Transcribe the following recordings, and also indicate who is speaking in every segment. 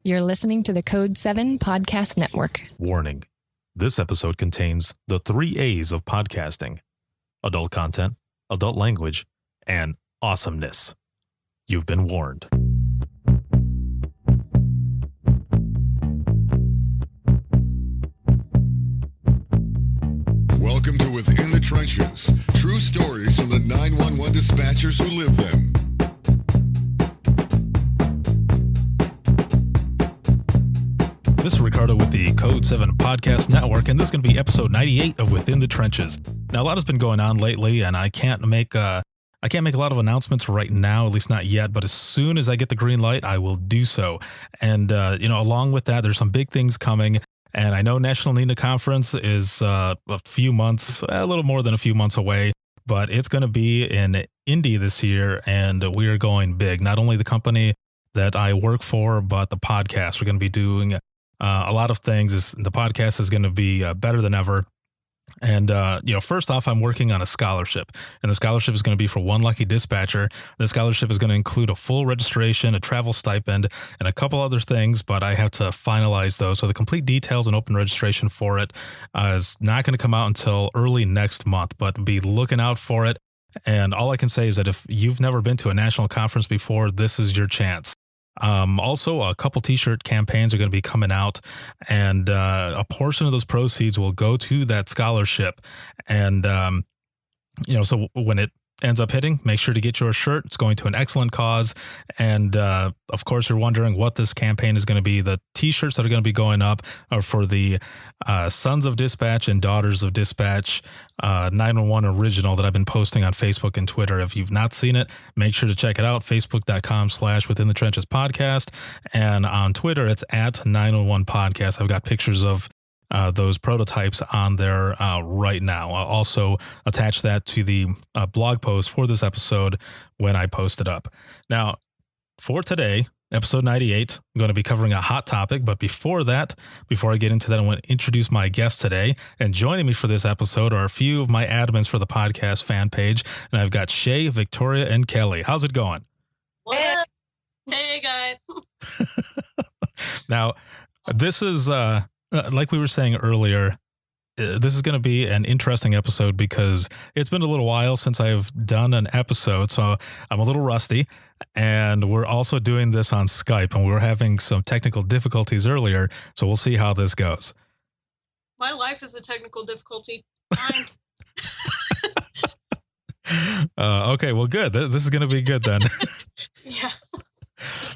Speaker 1: You're listening to the Code 7 Podcast Network.
Speaker 2: Warning. This episode contains the 3 A's of podcasting: adult content, adult language, and awesomeness. You've been warned.
Speaker 3: Welcome to Within the Trenches. True stories from the 911 dispatchers who live them.
Speaker 2: This is Ricardo with the Code 7 Podcast Network, and this is going to be episode 98 of Within the Trenches. Now, a lot has been going on lately, and I can't make a lot of announcements right now, at least not yet, but as soon as I get the green light, I will do so. And, along with that, there's some big things coming. And I know National NINA Conference is a little more than a few months away, but it's going to be in Indy this year, and we are going big. Not only the company that I work for, but the podcast. We're going to be doing a lot of things. The podcast is going to be better than ever. And, first off, I'm working on a scholarship, and the scholarship is going to be for one lucky dispatcher. The scholarship is going to include a full registration, a travel stipend, and a couple other things, but I have to finalize those. So the complete details and open registration for it is not going to come out until early next month, but be looking out for it. And all I can say is that if you've never been to a national conference before, this is your chance. Also, a couple t-shirt campaigns are going to be coming out, and a portion of those proceeds will go to that scholarship. And, so when it ends up hitting, make sure to get your shirt. It's going to an excellent cause. And, of course, you're wondering what this campaign is going to be. The t-shirts that are going to be going up are for the Sons of Dispatch and Daughters of Dispatch 911 original that I've been posting on Facebook and Twitter. If you've not seen it, make sure to check it out. Facebook.com/Within the Trenches Podcast. And on Twitter, it's at 911 Podcast. I've got pictures of those prototypes on there right now. I'll also attach that to the blog post for this episode when I post it up. Now, for today, episode 98, I'm going to be covering a hot topic. But before I get into that, I want to introduce my guest today. And joining me for this episode are a few of my admins for the podcast fan page. And I've got Shay, Victoria, and Kelly. How's it going?
Speaker 4: What up? Hey, guys.
Speaker 2: Now, this is... like we were saying earlier, this is going to be an interesting episode because it's been a little while since I've done an episode, so I'm a little rusty, and we're also doing this on Skype, and we were having some technical difficulties earlier, so we'll see how this goes.
Speaker 4: My life is a technical difficulty.
Speaker 2: Okay, well, good. This is going to be good then.
Speaker 4: Yeah.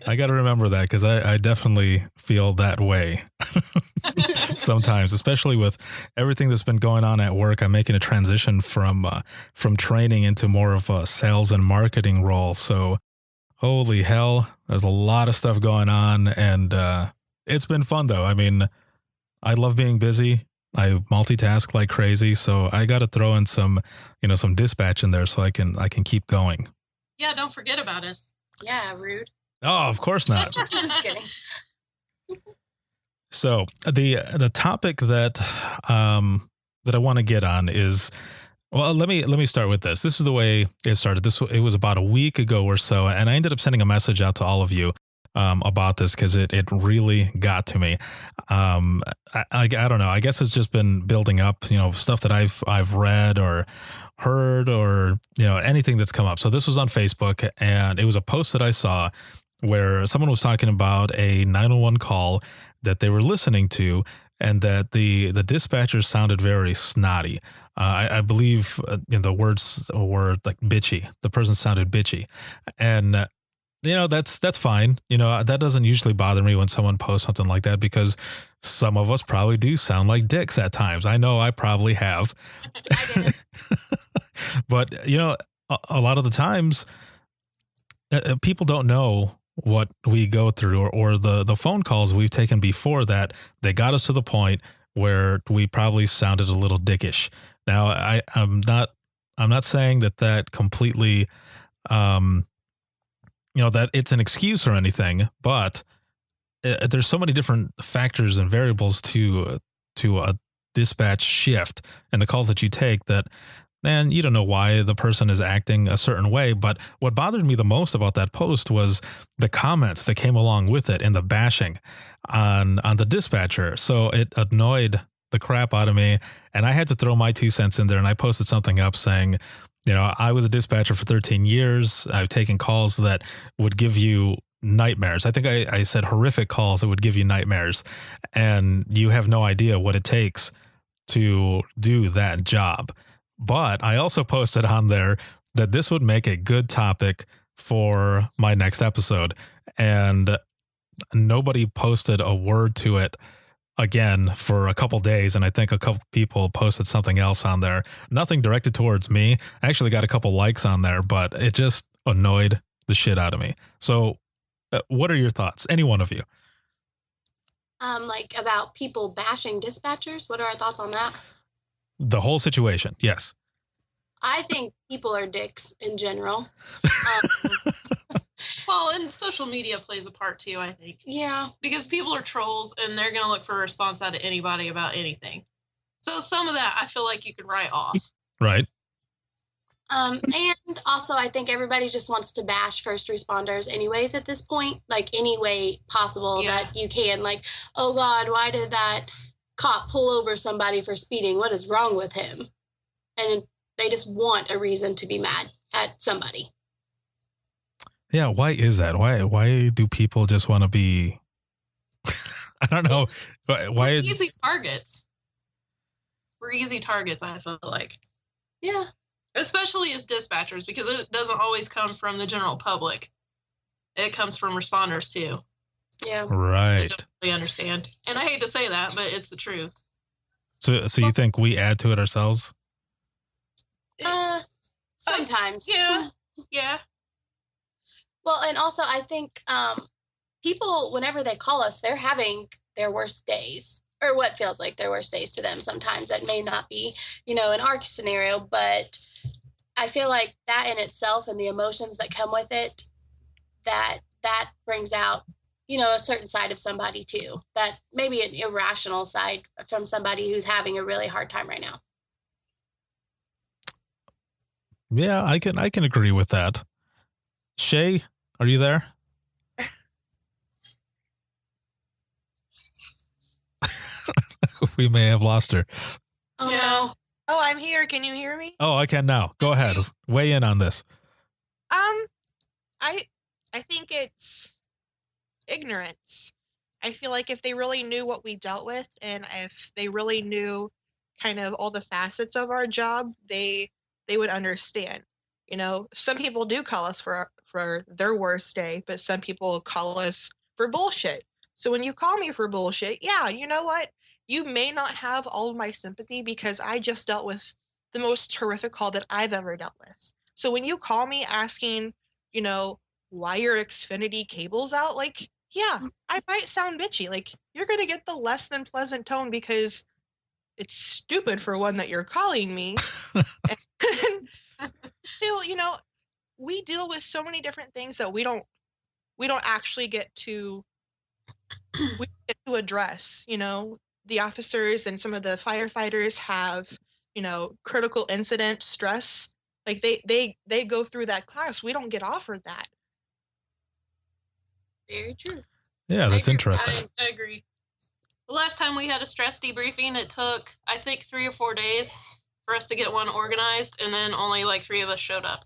Speaker 2: I got to remember that because I definitely feel that way sometimes, especially with everything that's been going on at work. I'm making a transition from training into more of a sales and marketing role. So holy hell, there's a lot of stuff going on, and it's been fun though. I mean, I love being busy. I multitask like crazy, so I got to throw in some dispatch in there so I can keep going.
Speaker 4: Yeah, don't forget about us. Yeah, rude.
Speaker 2: Oh, of course not.
Speaker 4: Just kidding.
Speaker 2: So the topic that I want to get on is, well, let me start with this. This is the way it started. It was about a week ago or so, and I ended up sending a message out to all of you about this because it really got to me. I don't know. I guess it's just been building up, stuff that I've read or heard or anything that's come up. So this was on Facebook, and it was a post that I saw where someone was talking about a 911 call that they were listening to, and that the dispatcher sounded very snotty. I believe the words were like bitchy. The person sounded bitchy, and that's fine. That doesn't usually bother me when someone posts something like that because some of us probably do sound like dicks at times. I know I probably have.
Speaker 4: I did.
Speaker 2: But a lot of the times people don't know what we go through or the phone calls we've taken before that they got us to the point where we probably sounded a little dickish. Now, I'm not saying that completely, that it's an excuse or anything, but there's so many different factors and variables to a dispatch shift and the calls that you take that and you don't know why the person is acting a certain way. But what bothered me the most about that post was the comments that came along with it and the bashing on the dispatcher. So it annoyed the crap out of me, and I had to throw my 2 cents in there, and I posted something up saying, I was a dispatcher for 13 years. I've taken calls that would give you nightmares. I think I said horrific calls that would give you nightmares, and you have no idea what it takes to do that job. But I also posted on there that this would make a good topic for my next episode, and nobody posted a word to it again for a couple days. And I think a couple people posted something else on there, nothing directed towards me. I actually got a couple likes on there, but it just annoyed the shit out of me. So what are your thoughts? Any one of you?
Speaker 5: Like about people bashing dispatchers. What are our thoughts on that?
Speaker 2: The whole situation. Yes.
Speaker 5: I think people are dicks in general.
Speaker 4: Well, and social media plays a part too, I think.
Speaker 5: Yeah.
Speaker 4: Because people are trolls and they're going to look for a response out of anybody about anything. So some of that I feel like you could write off.
Speaker 2: Right.
Speaker 5: And also I think everybody just wants to bash first responders anyways at this point, like any way possible that you can. Like, oh God, why did that cop pull over somebody for speeding? What is wrong with him? And they just want a reason to be mad at somebody.
Speaker 2: Yeah, why is that? Why do people just want to be I don't know. Why
Speaker 4: We're easy targets. We're easy targets, I feel like.
Speaker 5: Yeah.
Speaker 4: Especially as dispatchers, because it doesn't always come from the general public. It comes from responders too.
Speaker 5: Yeah.
Speaker 2: Right.
Speaker 4: I don't really understand. And I hate to say that, but it's the truth.
Speaker 2: So you think we add to it ourselves?
Speaker 5: Sometimes.
Speaker 4: Yeah. Yeah.
Speaker 5: Well, and also I think people, whenever they call us, they're having their worst days, or what feels like their worst days to them sometimes. That may not be, in our scenario, but I feel like that in itself and the emotions that come with it, that brings out, a certain side of somebody too, that maybe an irrational side from somebody who's having a really hard time right now.
Speaker 2: Yeah, I can agree with that. Shay, are you there? We may have lost her.
Speaker 5: Oh,
Speaker 4: Yeah.
Speaker 5: no.
Speaker 6: Oh, I'm here. Can you hear me?
Speaker 2: Oh, I can now. Go ahead. Weigh in on this.
Speaker 6: I think it's ignorance. I feel like if they really knew what we dealt with, and if they really knew kind of all the facets of our job, they would understand. Some people do call us for their worst day, but some people call us for bullshit. So when you call me for bullshit, yeah, you know what? You may not have all of my sympathy because I just dealt with the most horrific call that I've ever dealt with. So when you call me asking, why your Xfinity cable's out, like, yeah, I might sound bitchy. Like, you're going to get the less than pleasant tone because it's stupid for one that you're calling me. And still, we deal with so many different things that we don't actually get to address. The officers and some of the firefighters have, critical incident stress. Like they go through that class. We don't get offered that.
Speaker 5: Very true.
Speaker 2: Yeah, that's interesting.
Speaker 4: I agree. The last time we had a stress debriefing, it took, I think, 3 or 4 days for us to get one organized, and then only like 3 of us showed up.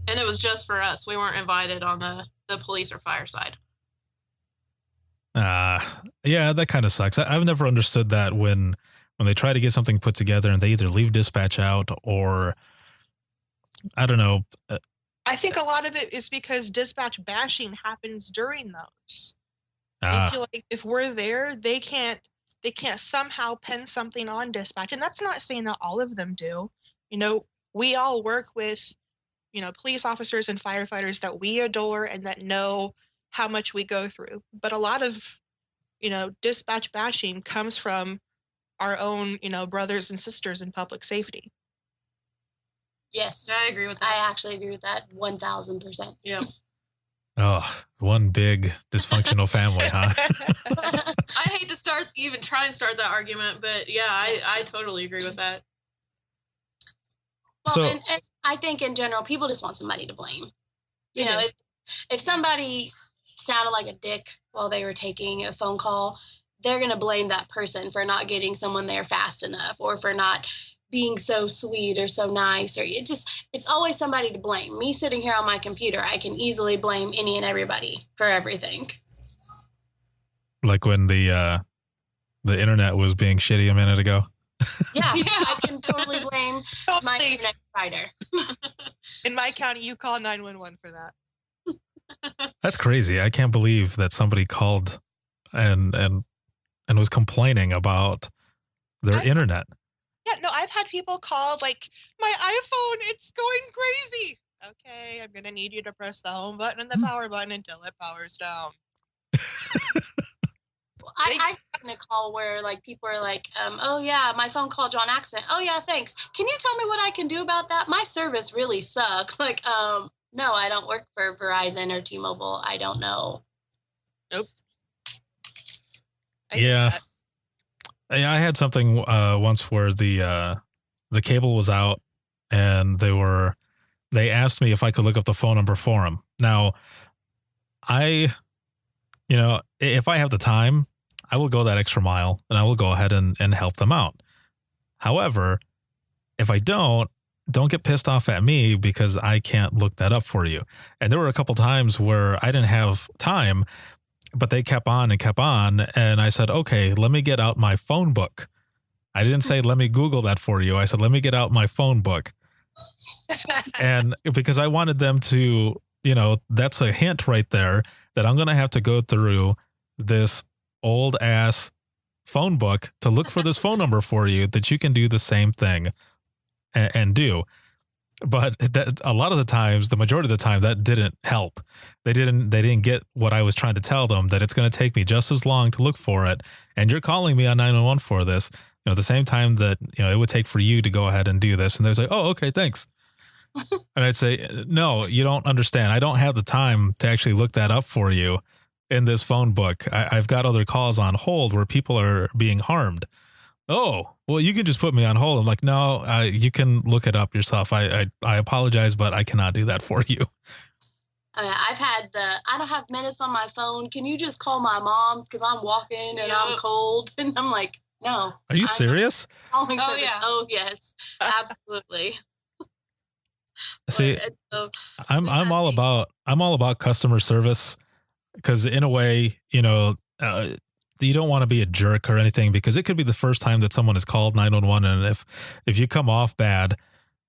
Speaker 4: And it was just for us. We weren't invited on the police or fire side.
Speaker 2: Yeah, that kind of sucks. I've never understood that when they try to get something put together and they either leave dispatch out or, I don't know.
Speaker 6: I think a lot of it is because dispatch bashing happens during those. I feel like if we're there, they can't somehow pin something on dispatch. And that's not saying that all of them do. We all work with, police officers and firefighters that we adore and that know how much we go through. But a lot of, dispatch bashing comes from our own, brothers and sisters in public safety.
Speaker 5: Yes.
Speaker 4: I agree with that.
Speaker 5: I actually agree with that 1,000%.
Speaker 4: Yeah.
Speaker 2: Oh, one big dysfunctional family, huh?
Speaker 4: I hate to try and start that argument, but yeah, I totally agree with that.
Speaker 5: Well,
Speaker 2: So
Speaker 5: and I think in general, people just want somebody to blame. You
Speaker 6: They
Speaker 5: know,
Speaker 6: do.
Speaker 5: if somebody sounded like a dick while they were taking a phone call, they're going to blame that person for not getting someone there fast enough, or for not being so sweet or so nice, or it's always somebody to blame. Me sitting here on my computer, I can easily blame any and everybody for everything.
Speaker 2: like when the internet was being shitty a minute ago.
Speaker 5: Yeah,
Speaker 4: Yeah.
Speaker 5: I can totally blame my
Speaker 6: Totally.
Speaker 5: internet provider.
Speaker 6: In my county, you call 911 for that.
Speaker 2: That's crazy. I can't believe that somebody called and was complaining about their internet.
Speaker 6: Yeah, no, I've had people call, like, my iPhone, it's going crazy. Okay, I'm going to need you to press the home button and the power button until it powers down.
Speaker 5: I've gotten a call where like people are like, oh yeah, my phone called you on accident. Oh yeah, thanks. Can you tell me what I can do about that? My service really sucks. Like, no, I don't work for Verizon or T-Mobile. I don't know.
Speaker 6: Nope. I get
Speaker 2: Yeah.
Speaker 6: that.
Speaker 2: I had something once where the cable was out, and they asked me if I could look up the phone number for them. Now, if I have the time, I will go that extra mile and I will go ahead and help them out. However, if I don't get pissed off at me because I can't look that up for you. And there were a couple times where I didn't have time, but they kept on and kept on. And I said, okay, let me get out my phone book. I didn't say, let me Google that for you. I said, let me get out my phone book. And because I wanted them to, that's a hint right there that I'm going to have to go through this old ass phone book to look for this phone number for you that you can do the same thing and do. But that a lot of the times, the majority of the time, that didn't help. They didn't get what I was trying to tell them, that it's going to take me just as long to look for it. And you're calling me on 911 for this, at the same time that, it would take for you to go ahead and do this. And they're like, oh, okay, thanks. And I'd say, no, you don't understand. I don't have the time to actually look that up for you in this phone book. I've got other calls on hold where people are being harmed. Oh, well, you can just put me on hold. I'm like, no, you can look it up yourself. I apologize, but I cannot do that for you.
Speaker 5: I've had I don't have minutes on my phone. Can you just call my mom? Because I'm walking and I'm cold. And I'm like, no.
Speaker 2: Are you serious?
Speaker 5: Calling
Speaker 4: Oh,
Speaker 5: service.
Speaker 4: yeah.
Speaker 5: Oh, yes, absolutely.
Speaker 2: See, I'm all about customer service, because in a way, you don't want to be a jerk or anything, because it could be the first time that someone has called 911, and if you come off bad,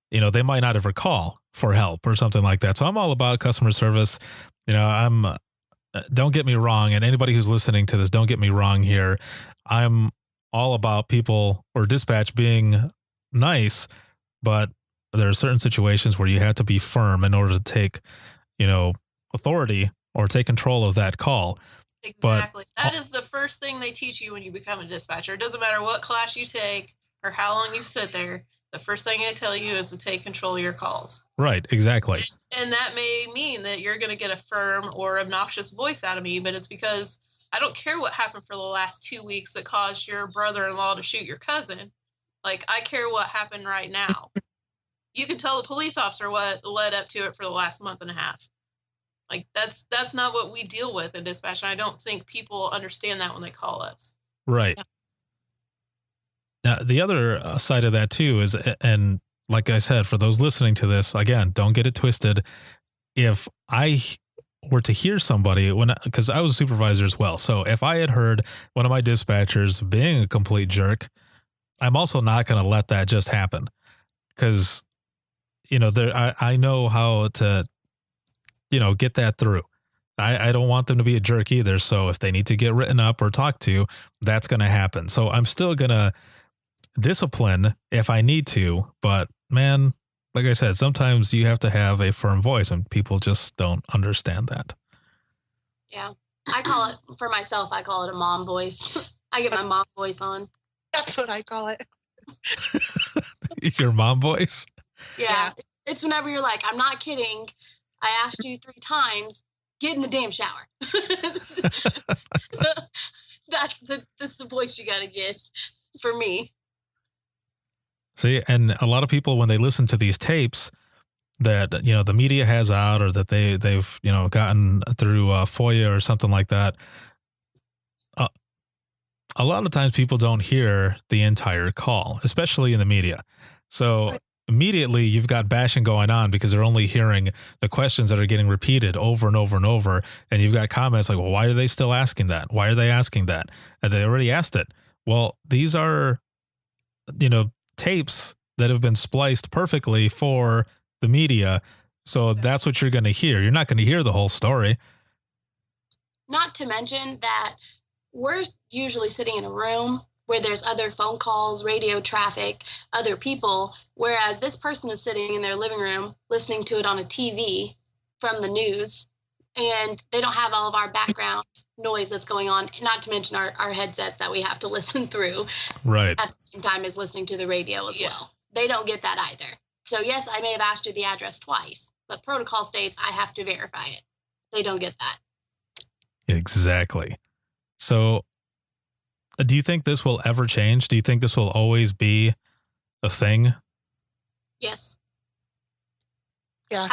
Speaker 2: they might not ever call for help or something like that. So I'm all about customer service. Don't get me wrong, and anybody who's listening to this, don't get me wrong here. I'm all about people or dispatch being nice, but there are certain situations where you have to be firm in order to take, authority or take control of that call.
Speaker 4: Exactly. That is the first thing they teach you when you become a dispatcher. It doesn't matter what class you take or how long you sit there. The first thing they tell you is to take control of your calls.
Speaker 2: Right, exactly.
Speaker 4: And that may mean that you're going to get a firm or obnoxious voice out of me, but it's because I don't care what happened for the last 2 weeks that caused your brother-in-law to shoot your cousin. Like, I care what happened right now. You can tell the police officer what led up to it for the last month and a half. Like, that's not what we deal with in dispatch, and I don't think people understand that when they call us.
Speaker 2: Right. Now, the other side of that, too, is, and like I said, for those listening to this, again, don't get it twisted. If I were to hear somebody, because I was a supervisor as well, so if I had heard one of my dispatchers being a complete jerk, I'm also not going to let that just happen, because I know how to get that through. I don't want them to be a jerk either. So if they need to get written up or talked to, that's going to happen. So I'm still going to discipline if I need to. But man, like I said, sometimes you have to have a firm voice, and people just don't understand that.
Speaker 5: Yeah. I call it, for myself, I call it a mom voice. I get my mom voice on.
Speaker 6: That's what I call it.
Speaker 2: Your mom voice?
Speaker 5: Yeah. It's whenever you're like, I'm not kidding. I asked you 3 times, get in the damn shower. That's the voice you got to get for me.
Speaker 2: See, and a lot of people, when they listen to these tapes that, you know, the media has out, or that they've, you know, gotten through FOIA or something like that, a lot of times people don't hear the entire call, especially in the media. So immediately you've got bashing going on because they're only hearing the questions that are getting repeated over and over and over. And you've got comments like, well, why are they still asking that? Why are they asking that? And they already asked it. Well, these are, you know, tapes that have been spliced perfectly for the media. So that's what you're going to hear. You're not going to hear the whole story.
Speaker 5: Not to mention that we're usually sitting in a room where there's other phone calls, radio traffic, other people, whereas this person is sitting in their living room listening to it on a TV from the news, and they don't have all of our background noise that's going on, not to mention our headsets that we have to listen through
Speaker 2: right
Speaker 5: at the same time as listening to the radio as well. They don't get that either. So yes, I may have asked you the address twice, but protocol states I have to verify it. They don't get that.
Speaker 2: Exactly. So do you think this will ever change? Do you think this will always be a thing?
Speaker 5: Yes.
Speaker 6: Yeah.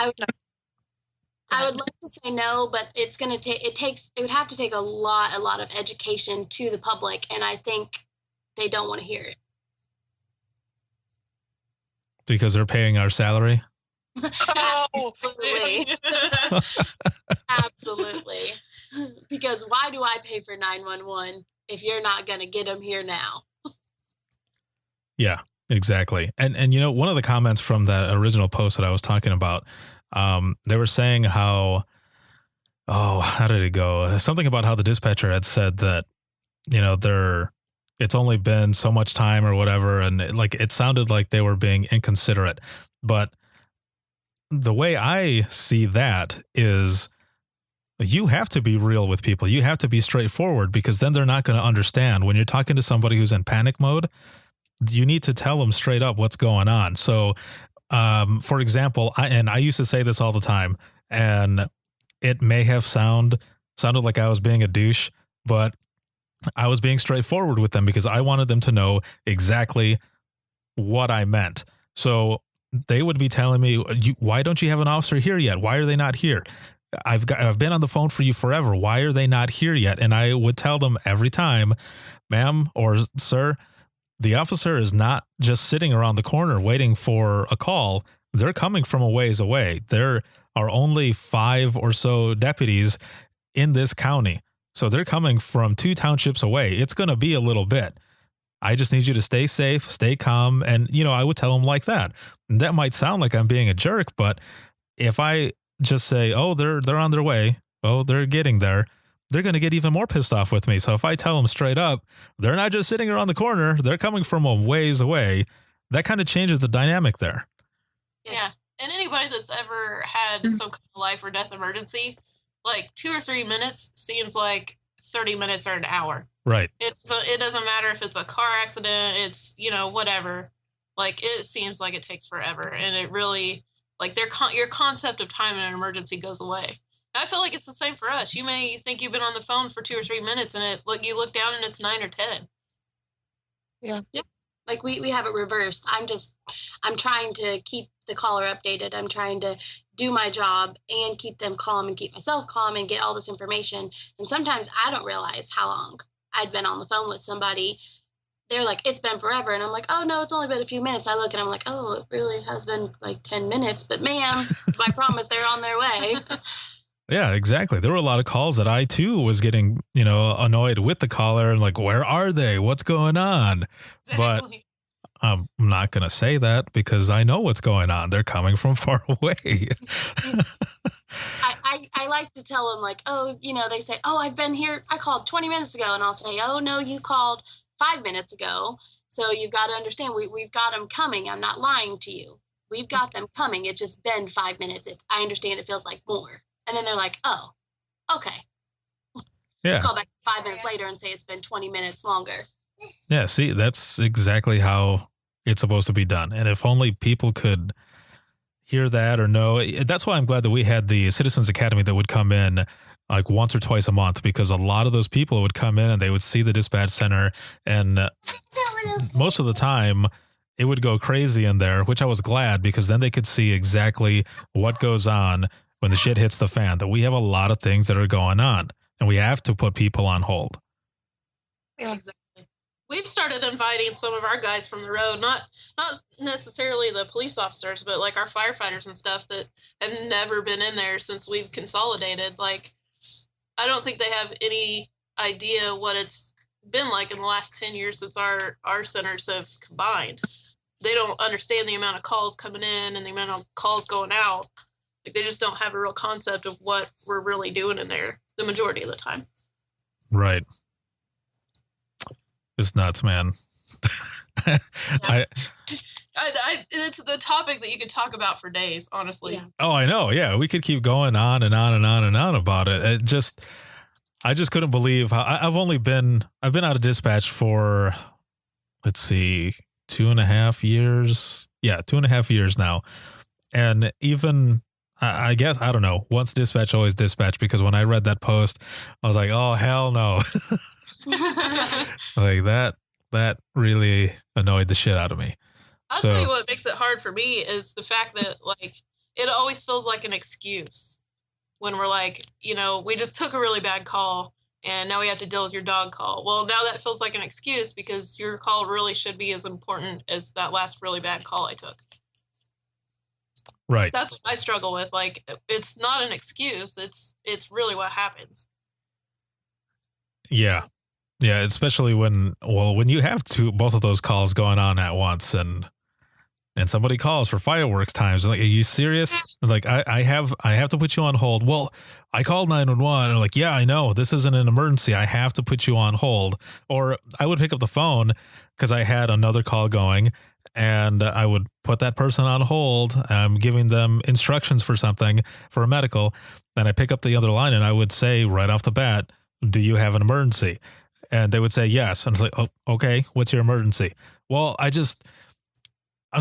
Speaker 5: I would like to say no, but it's going to take, it would have to take a lot of education to the public. And I think they don't want to hear it.
Speaker 2: Because they're paying our salary?
Speaker 6: Oh.
Speaker 5: Absolutely. Absolutely. Because why do I pay for 911 if you're not going to get them here now?
Speaker 2: Yeah, exactly. And you know, one of the comments from that original post that I was talking about, they were saying how did it go? Something about how the dispatcher had said that, you know, it's only been so much time or whatever. And it sounded like they were being inconsiderate. But the way I see that is, you have to be real with people. You have to be straightforward, because then they're not going to understand. When you're talking to somebody who's in panic mode, you need to tell them straight up what's going on. So, for example, I used to say this all the time, and it may have sounded like I was being a douche, but I was being straightforward with them because I wanted them to know exactly what I meant. So they would be telling me, why don't you have an officer here yet? Why are they not here? I've been on the phone for you forever. Why are they not here yet? And I would tell them every time, ma'am or sir, the officer is not just sitting around the corner waiting for a call. They're coming from a ways away. There are only 5 or so deputies in this county. So they're coming from 2 townships away. It's going to be a little bit. I just need you to stay safe, stay calm. And, you know, I would tell them like that. And that might sound like I'm being a jerk, but if I just say, oh, they're on their way, oh, they're getting there, they're going to get even more pissed off with me. So if I tell them straight up, they're not just sitting around the corner, they're coming from a ways away, that kind of changes the dynamic there.
Speaker 4: Yeah. And anybody that's ever had some kind of life or death emergency, like 2 or 3 minutes seems like 30 minutes or an hour.
Speaker 2: Right.
Speaker 4: It doesn't matter if it's a car accident, it's, you know, whatever. Like, it seems like it takes forever. And it really, like, your concept of time in an emergency goes away. I feel like it's the same for us. You may think you've been on the phone for 2 or 3 minutes, and you look down and it's 9 or 10.
Speaker 6: Yeah.
Speaker 5: Yep. Like we have it reversed. I'm trying to keep the caller updated. I'm trying to do my job and keep them calm and keep myself calm and get all this information. And sometimes I don't realize how long I'd been on the phone with somebody. They're like, it's been forever. And I'm like, oh, no, it's only been a few minutes. I look and I'm like, oh, it really has been like 10 minutes. But ma'am, I promise they're on their way.
Speaker 2: Yeah, exactly. There were a lot of calls that I too was getting, you know, annoyed with the caller and like, where are they? What's going on?
Speaker 4: Exactly.
Speaker 2: But I'm not going to say that because I know what's going on. They're coming from far away.
Speaker 5: I like to tell them like, oh, you know, they say, oh, I've been here. I called 20 minutes ago. And I'll say, oh, no, you called 5 minutes ago. So you've got to understand, we've got them coming. I'm not lying to you. We've got them coming. It's just been 5 minutes. I understand it feels like more. And then they're like, oh, okay.
Speaker 2: Yeah.
Speaker 5: Call back 5 minutes later and say it's been 20 minutes longer.
Speaker 2: Yeah, see, that's exactly how it's supposed to be done. And if only people could hear that or know. That's why I'm glad that we had the Citizens Academy that would come in like once or twice a month, because a lot of those people would come in and they would see the dispatch center. And most of the time, it would go crazy in there, which I was glad, because then they could see exactly what goes on when the shit hits the fan, that we have a lot of things that are going on and we have to put people on hold.
Speaker 6: Yeah.
Speaker 4: Exactly. We've started inviting some of our guys from the road, not necessarily the police officers, but like our firefighters and stuff that have never been in there since we've consolidated. Like, I don't think they have any idea what it's been like in the last 10 years since our centers have combined. They don't understand the amount of calls coming in and the amount of calls going out. Like, they just don't have a real concept of what we're really doing in there the majority of the time.
Speaker 2: Right. It's nuts, man.
Speaker 4: Yeah. It's the topic that you could talk about for days, honestly.
Speaker 5: Yeah.
Speaker 2: Oh, I know. Yeah, we could keep going on and on and on and on about it. I just couldn't believe how I've been out of dispatch for, let's see, 2.5 years. Yeah, 2.5 years now. And even, I guess, I don't know, once dispatch, always dispatch, because when I read that post, I was like, oh, hell no. Like that really annoyed the shit out of me.
Speaker 4: I'll tell you what makes it hard for me is the fact that, like, it always feels like an excuse when we're like, you know, we just took a really bad call and now we have to deal with your dog call. Well, now that feels like an excuse because your call really should be as important as that last really bad call I took.
Speaker 2: Right.
Speaker 4: That's what I struggle with. Like, it's not an excuse. It's really what happens.
Speaker 2: Yeah. Yeah, especially when you have both of those calls going on at once, and somebody calls for fireworks times. Like, are you serious? Like, I have to put you on hold. Well, I called 911. And like, yeah, I know this isn't an emergency. I have to put you on hold. Or I would pick up the phone because I had another call going, and I would put that person on hold. I'm giving them instructions for something, for a medical. And I pick up the other line and I would say right off the bat, do you have an emergency? And they would say yes. And I was like, oh, okay, what's your emergency? Well, I'm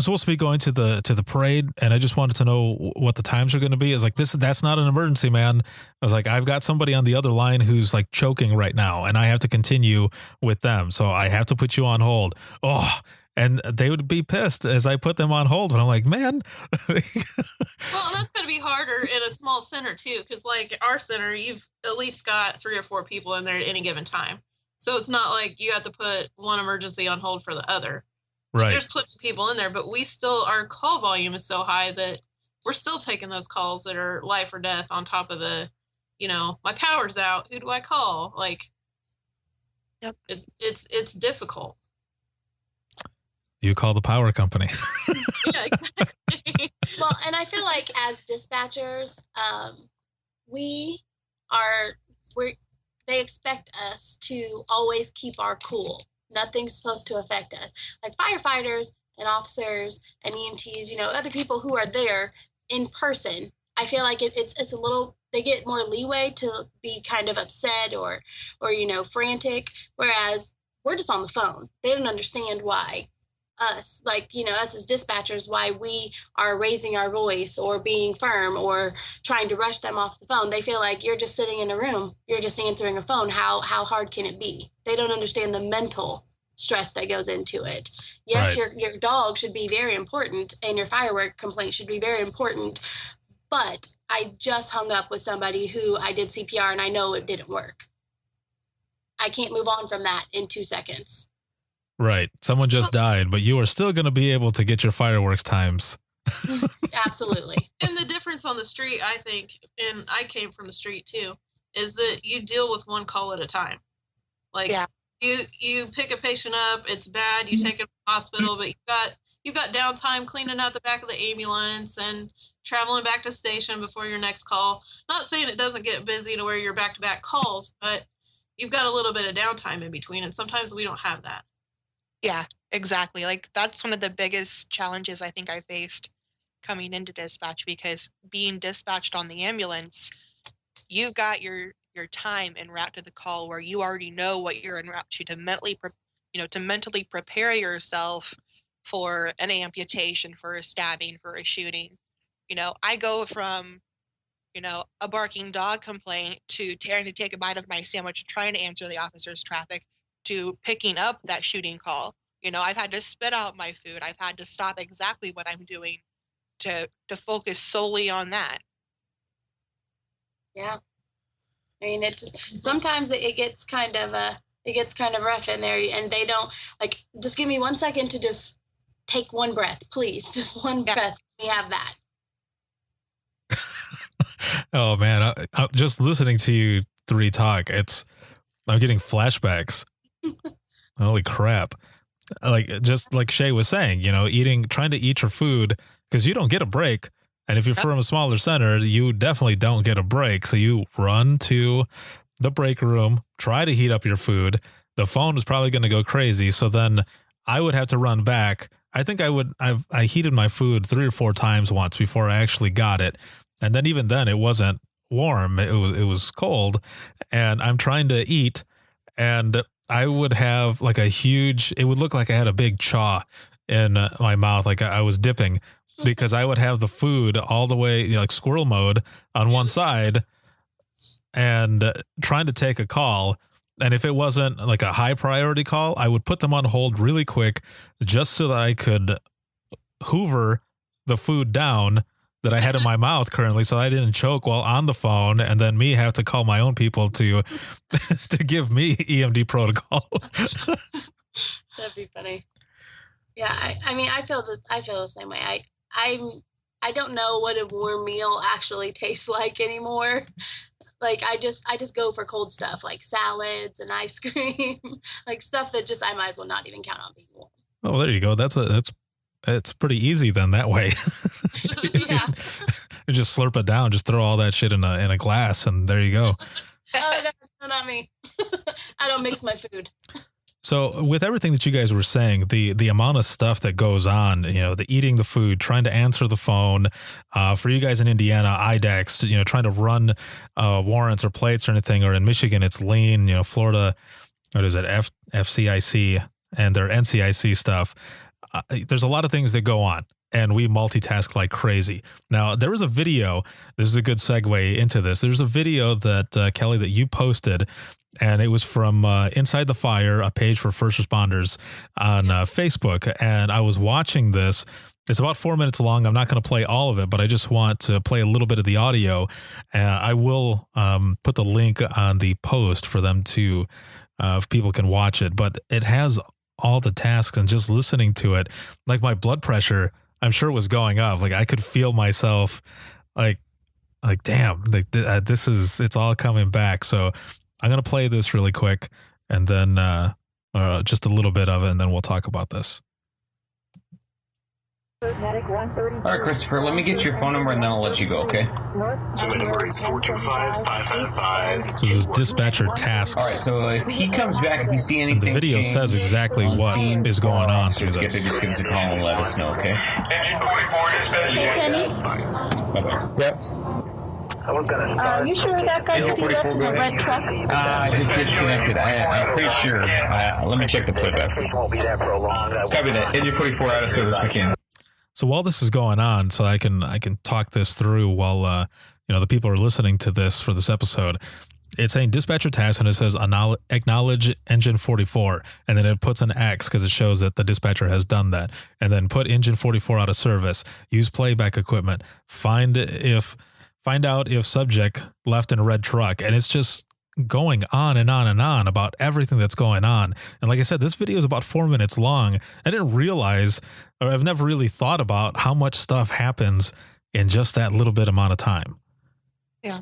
Speaker 2: supposed to be going to the parade, and I just wanted to know what the times are going to be. It's like, that's not an emergency, man. I was like, I've got somebody on the other line who's like choking right now, and I have to continue with them. So I have to put you on hold. Oh, and they would be pissed as I put them on hold. But I'm like, man.
Speaker 4: Well, and that's going to be harder in a small center too. Cause like our center, you've at least got 3 or 4 people in there at any given time. So it's not like you have to put one emergency on hold for the other.
Speaker 2: Right.
Speaker 4: There's plenty of people in there, but our call volume is so high that we're still taking those calls that are life or death on top of the, you know, my power's out. Who do I call? Like,
Speaker 6: yep.
Speaker 4: It's difficult.
Speaker 2: You call the power company.
Speaker 4: Yeah, exactly.
Speaker 5: Well, and I feel like as dispatchers, they expect us to always keep our cool. Nothing's supposed to affect us. Like firefighters and officers and EMTs, you know, other people who are there in person, I feel like it's a little, they get more leeway to be kind of upset or you know, frantic, whereas we're just on the phone. They don't understand why us, like, you know, us as dispatchers, why we are raising our voice or being firm or trying to rush them off the phone. They feel like you're just sitting in a room, you're just answering a phone. How hard can it be? They don't understand the mental stress that goes into it. Yes,
Speaker 2: right.
Speaker 5: your dog should be very important and your firework complaint should be very important, but I just hung up with somebody who I did CPR and I know it didn't work. I can't move on from that in 2 seconds.
Speaker 2: Right. Someone just died, but you are still going to be able to get your fireworks times.
Speaker 5: Absolutely.
Speaker 4: And the difference on the street, I think, and I came from the street too, is that you deal with one call at a time. Like, yeah. you pick a patient up, it's bad, you take it to the hospital, but you've got downtime cleaning out the back of the ambulance and traveling back to station before your next call. Not saying it doesn't get busy to where you're back-to-back calls, but you've got a little bit of downtime in between, and sometimes we don't have that.
Speaker 6: Yeah, exactly. Like, that's one of the biggest challenges I think I faced coming into dispatch, because being dispatched on the ambulance, you've got your time en route to the call where you already know what you're en route to mentally prepare yourself for an amputation, for a stabbing, for a shooting. You know, I go from, you know, a barking dog complaint to trying to take a bite of my sandwich, trying to answer the officer's traffic, to picking up that shooting call You know, I've had to spit out my food. I've had to stop exactly what I'm doing to focus solely on that.
Speaker 5: Yeah. I mean, it just sometimes it gets kind of rough in there, and they don't like just give me 1 second to just take one breath, please, just one breath. We have that.
Speaker 2: Oh man, I just listening to you three talk, I'm getting flashbacks. Holy crap! Like just like Shay was saying, you know, trying to eat your food because you don't get a break. And if you're from a smaller center, you definitely don't get a break. So you run to the break room, try to heat up your food. The phone is probably going to go crazy. So then I would have to run back. I think I heated my food 3 or 4 times once before I actually got it. And then even then it wasn't warm. It was cold, and I'm trying to eat, and I would have like it would look like I had a big chaw in my mouth. Like I was dipping, because I would have the food all the way, you know, like squirrel mode on one side and trying to take a call. And if it wasn't like a high priority call, I would put them on hold really quick just so that I could hoover the food down that I had in my mouth currently, so I didn't choke while on the phone, and then me have to call my own people to give me EMD protocol.
Speaker 5: That'd be funny. Yeah, I mean, I feel the same way. I don't know what a warm meal actually tastes like anymore. Like I just go for cold stuff like salads and ice cream, like stuff that just I might as well not even count on being warm.
Speaker 2: Oh, there you go. It's pretty easy then that way.
Speaker 5: Yeah.
Speaker 2: You just slurp it down, just throw all that shit in a glass, and there you go.
Speaker 5: Oh, no, not me. I don't mix my food.
Speaker 2: So with everything that you guys were saying, the amount of stuff that goes on, you know, the eating the food, trying to answer the phone, for you guys in Indiana, IDEX, you know, trying to run warrants or plates or anything, or in Michigan, it's lean, you know, Florida, what is it, FCIC and their NCIC stuff. There's a lot of things that go on, and we multitask like crazy. Now, there was a video. This is a good segue into this. There's a video that, Kelly, that you posted, and it was from Inside the Fire, a page for first responders on Facebook. And I was watching this. It's about 4 minutes long. I'm not going to play all of it, but I just want to play a little bit of the audio. I will put the link on the post for them to, if people can watch it. But it has all the tasks, and just listening to it, like my blood pressure, I'm sure was going up. Like I could feel myself like damn, like it's all coming back. So I'm going to play this really quick, and then just a little bit of it, and then we'll talk about this.
Speaker 7: All right, Christopher, let me get your phone number and then I'll let you go, okay?
Speaker 3: So the number is 425-555.
Speaker 2: So this is dispatcher tasks.
Speaker 7: All right, so if he comes back, if you see anything,
Speaker 2: And the video says exactly what is going on through this.
Speaker 7: Just give us a call and let us know, okay?
Speaker 3: Engine 44 dispatch.
Speaker 7: Bye-bye. Yep.
Speaker 8: You sure that guy
Speaker 7: Engine
Speaker 8: is
Speaker 7: 44,
Speaker 8: in
Speaker 7: go
Speaker 8: the red
Speaker 7: ahead.
Speaker 8: truck?
Speaker 7: I just disconnected. I'm pretty sure. Let me check the playback. Copy that. Engine 44 out of service, McKinney.
Speaker 2: So while this is going on, so I can talk this through while you know, the people are listening to this for this episode. It's saying dispatcher task, and it says acknowledge engine 44, and then it puts an X because it shows that the dispatcher has done that, and then put engine 44 out of service. Use playback equipment. Find out if subject left in a red truck, and it's just going on and on and on about everything that's going on. And like I said, this video is about 4 minutes long. I didn't realize, or I've never really thought about how much stuff happens in just that little bit amount of time.
Speaker 6: Yeah.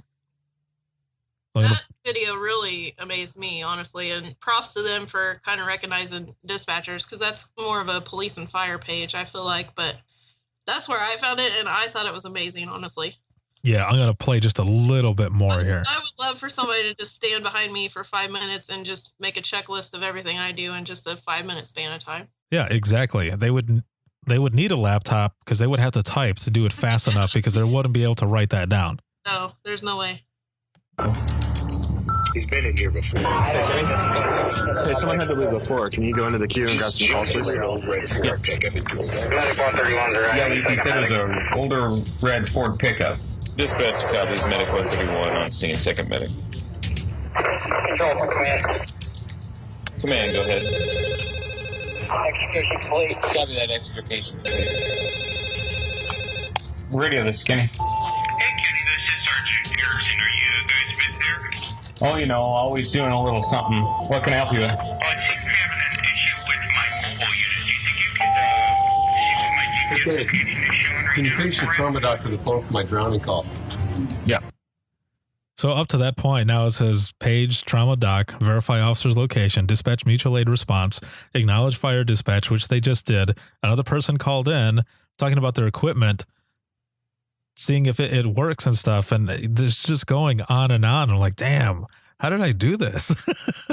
Speaker 4: That video really amazed me, honestly, and props to them for kind of recognizing dispatchers, because that's more of a police and fire page, I feel like, but that's where I found it, and I thought it was amazing, honestly.
Speaker 2: Yeah, I'm going to play just a little bit more here.
Speaker 4: I would love for somebody to just stand behind me for 5 minutes and just make a checklist of everything I do in just a 5-minute span of time.
Speaker 2: Yeah, exactly. They would need a laptop because they would have to type to do it fast enough, because they wouldn't be able to write that down.
Speaker 4: No, there's no way.
Speaker 3: He's been in here before.
Speaker 9: Hey, someone had to leave before. Can you go into the queue and grab some calls, please?
Speaker 7: Yeah, he said it was an older red Ford pickup.
Speaker 10: Dispatch copies medic 131 on scene, second medic. Command, go ahead.
Speaker 8: Extrication complete.
Speaker 7: Copy that extrication. Radio this, Kenny.
Speaker 11: Hey, Kenny, this is Sergeant Garrison. Are you guys with there?
Speaker 7: Oh, always doing a little something. What can I help you with?
Speaker 11: Oh, it seems to be having an issue with my mobile unit. Do you think you could see what my GPS location is showing right
Speaker 12: Can you
Speaker 11: now?
Speaker 12: finish your trauma doc to the phone for my drowning call?
Speaker 2: Yeah. So up to that point, now it says page trauma doc, verify officer's location, dispatch mutual aid response, acknowledge fire dispatch, which they just did. Another person called in talking about their equipment, seeing if it works and stuff. And it's just going on and on. I'm like, damn, how did I do this?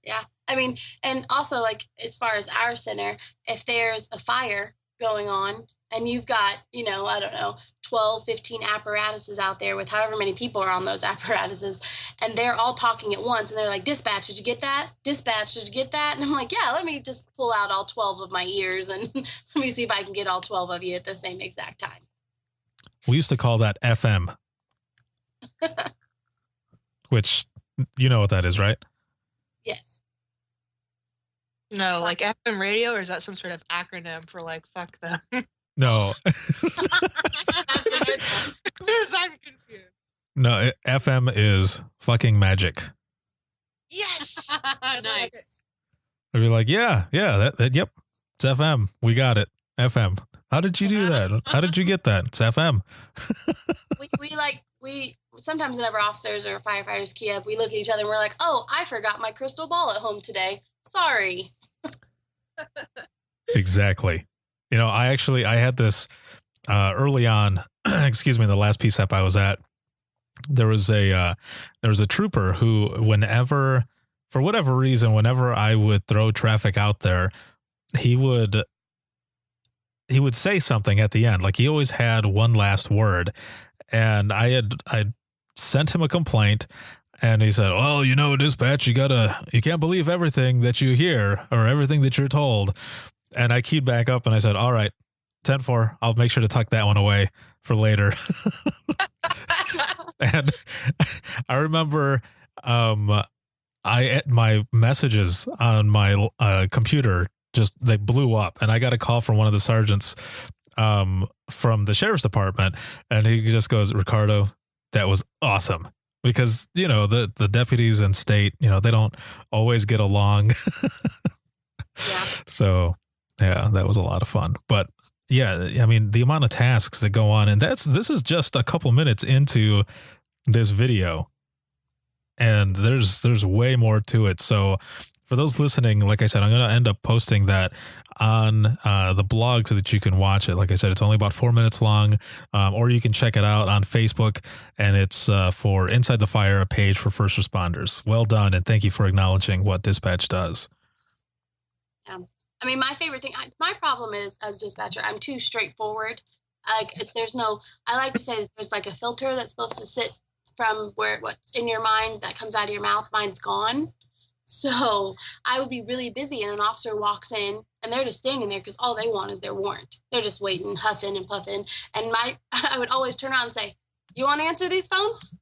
Speaker 5: Yeah. I mean, and also, like, as far as our center, if there's a fire going on and you've got, I don't know, 12, 15 apparatuses out there with however many people are on those apparatuses, and they're all talking at once, and they're like, dispatch, did you get that? Dispatch, did you get that? And I'm like, yeah, let me just pull out all 12 of my ears and let me see if I can get all 12 of you at the same exact time.
Speaker 2: We used to call that FM, which you know what that is, right?
Speaker 5: Yes.
Speaker 6: No, like FM radio, or is that some sort of acronym for like fuck them?
Speaker 2: No.
Speaker 6: Because I'm confused.
Speaker 2: No, FM is fucking magic.
Speaker 6: Yes.
Speaker 4: Nice.
Speaker 2: I'd be like, yeah, that, yep, it's FM. We got it. FM. How did you do that? How did you get that? It's FM.
Speaker 5: we sometimes whenever officers or firefighters key up, we look at each other and we're like, oh, I forgot my crystal ball at home today. Sorry.
Speaker 2: Exactly. I had this early on, excuse me, the last PSEP I was at, there was a trooper who, whenever, for whatever reason, whenever I would throw traffic out there, he would say something at the end. Like, he always had one last word. And I sent him a complaint, and he said, well, dispatch, you can't believe everything that you hear or everything that you're told. And I keyed back up and I said, all right, 10-4, I'll make sure to tuck that one away for later. And I remember my messages on my computer, they blew up, and I got a call from one of the sergeants from the sheriff's department, and he just goes, Ricardo, that was awesome. Because, the deputies in state, they don't always get along.
Speaker 5: Yeah.
Speaker 2: So, yeah, that was a lot of fun. But yeah, I mean, the amount of tasks that go on, and this is just a couple minutes into this video, and there's way more to it. So for those listening, like I said, I'm going to end up posting that on the blog so that you can watch it. Like I said, it's only about 4 minutes long, or you can check it out on Facebook, and it's for Inside the Fire, a page for first responders. Well done, and thank you for acknowledging what dispatch does.
Speaker 5: I mean, my favorite thing, my problem is, as dispatcher, I'm too straightforward. I like to say that there's like a filter that's supposed to sit from what's in your mind that comes out of your mouth. Mine's gone. So I would be really busy, and an officer walks in, and they're just standing there because all they want is their warrant. They're just waiting, huffing and puffing. And I would always turn around and say, you want to answer these phones?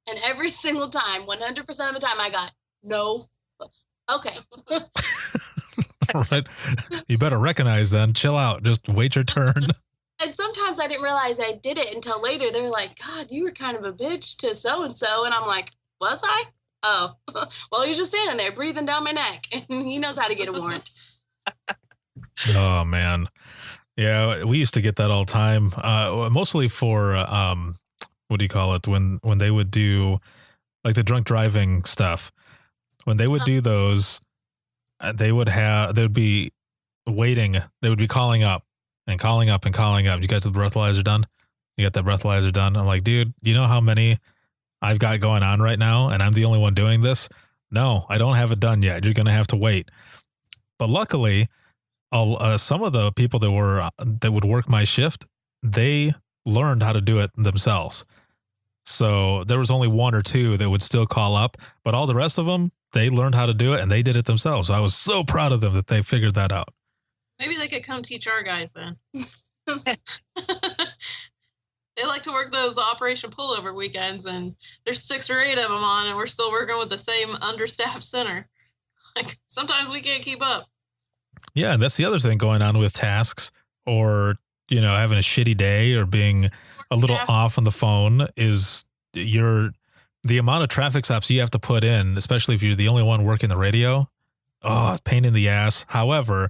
Speaker 5: And every single time, 100% of the time, I got, no. Okay.
Speaker 2: Right. You better recognize then. Chill out. Just wait your turn.
Speaker 5: And sometimes I didn't realize I did it until later. They're like, God, you were kind of a bitch to so-and-so. And I'm like, was I? Oh, well, he was just standing there breathing down my neck, and he knows how to get a warrant.
Speaker 2: Oh, man. Yeah, we used to get that all the time, mostly for, what do you call it, when they would do, like, the drunk driving stuff. When they would do those, they would be waiting. They would be calling up and calling up and calling up. You guys have the breathalyzer done? You got that breathalyzer done? I'm like, dude, you know how many I've got going on right now, and I'm the only one doing this? No, I don't have it done yet. You're going to have to wait. But luckily, some of the people that would work my shift, they learned how to do it themselves. So there was only one or two that would still call up, but all the rest of them, they learned how to do it, and they did it themselves. So I was so proud of them that they figured that out.
Speaker 4: Maybe they could come teach our guys then. They like to work those Operation Pullover weekends, and there's 6 or 8 of them on, and we're still working with the same understaffed center. Like, sometimes we can't keep up.
Speaker 2: Yeah, and that's the other thing going on with tasks or, having a shitty day or being a little off on the phone is the amount of traffic stops you have to put in, especially if you're the only one working the radio. Oh, it's pain in the ass. However,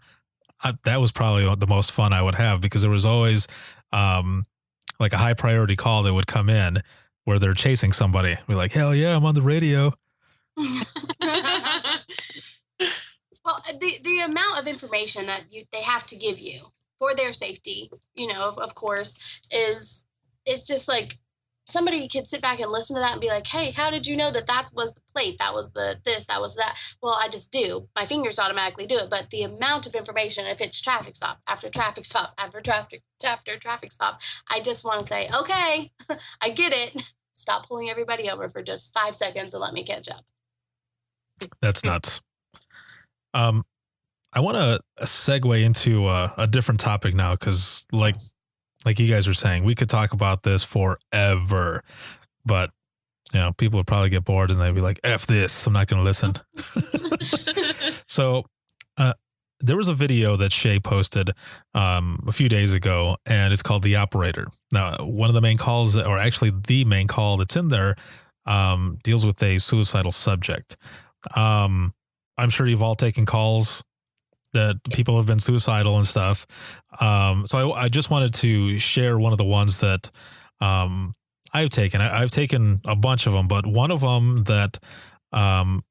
Speaker 2: that was probably the most fun I would have because there was always like a high priority call that would come in where they're chasing somebody. We're like, hell yeah, I'm on the radio.
Speaker 5: Well, the amount of information that they have to give you for their safety, of course, it's just like somebody could sit back and listen to that and be like, hey, how did you know that was the plate? That was this, that was that. Well, I just do. My fingers automatically do it. But the amount of information, if it's traffic stop after traffic stop after traffic stop, I just want to say, okay, I get it. Stop pulling everybody over for just 5 seconds and let me catch up.
Speaker 2: That's nuts. I want to segue into a different topic now because, like you guys were saying, we could talk about this forever, but people would probably get bored and they'd be like, "F this, I'm not going to listen." So, there was a video that Shay posted a few days ago, and it's called "The Operator." Now, one of the main calls, or actually the main call that's in there, deals with a suicidal subject. I'm sure you've all taken calls that people have been suicidal and stuff. So I just wanted to share one of the ones that I've taken. I've taken a bunch of them, but one of them that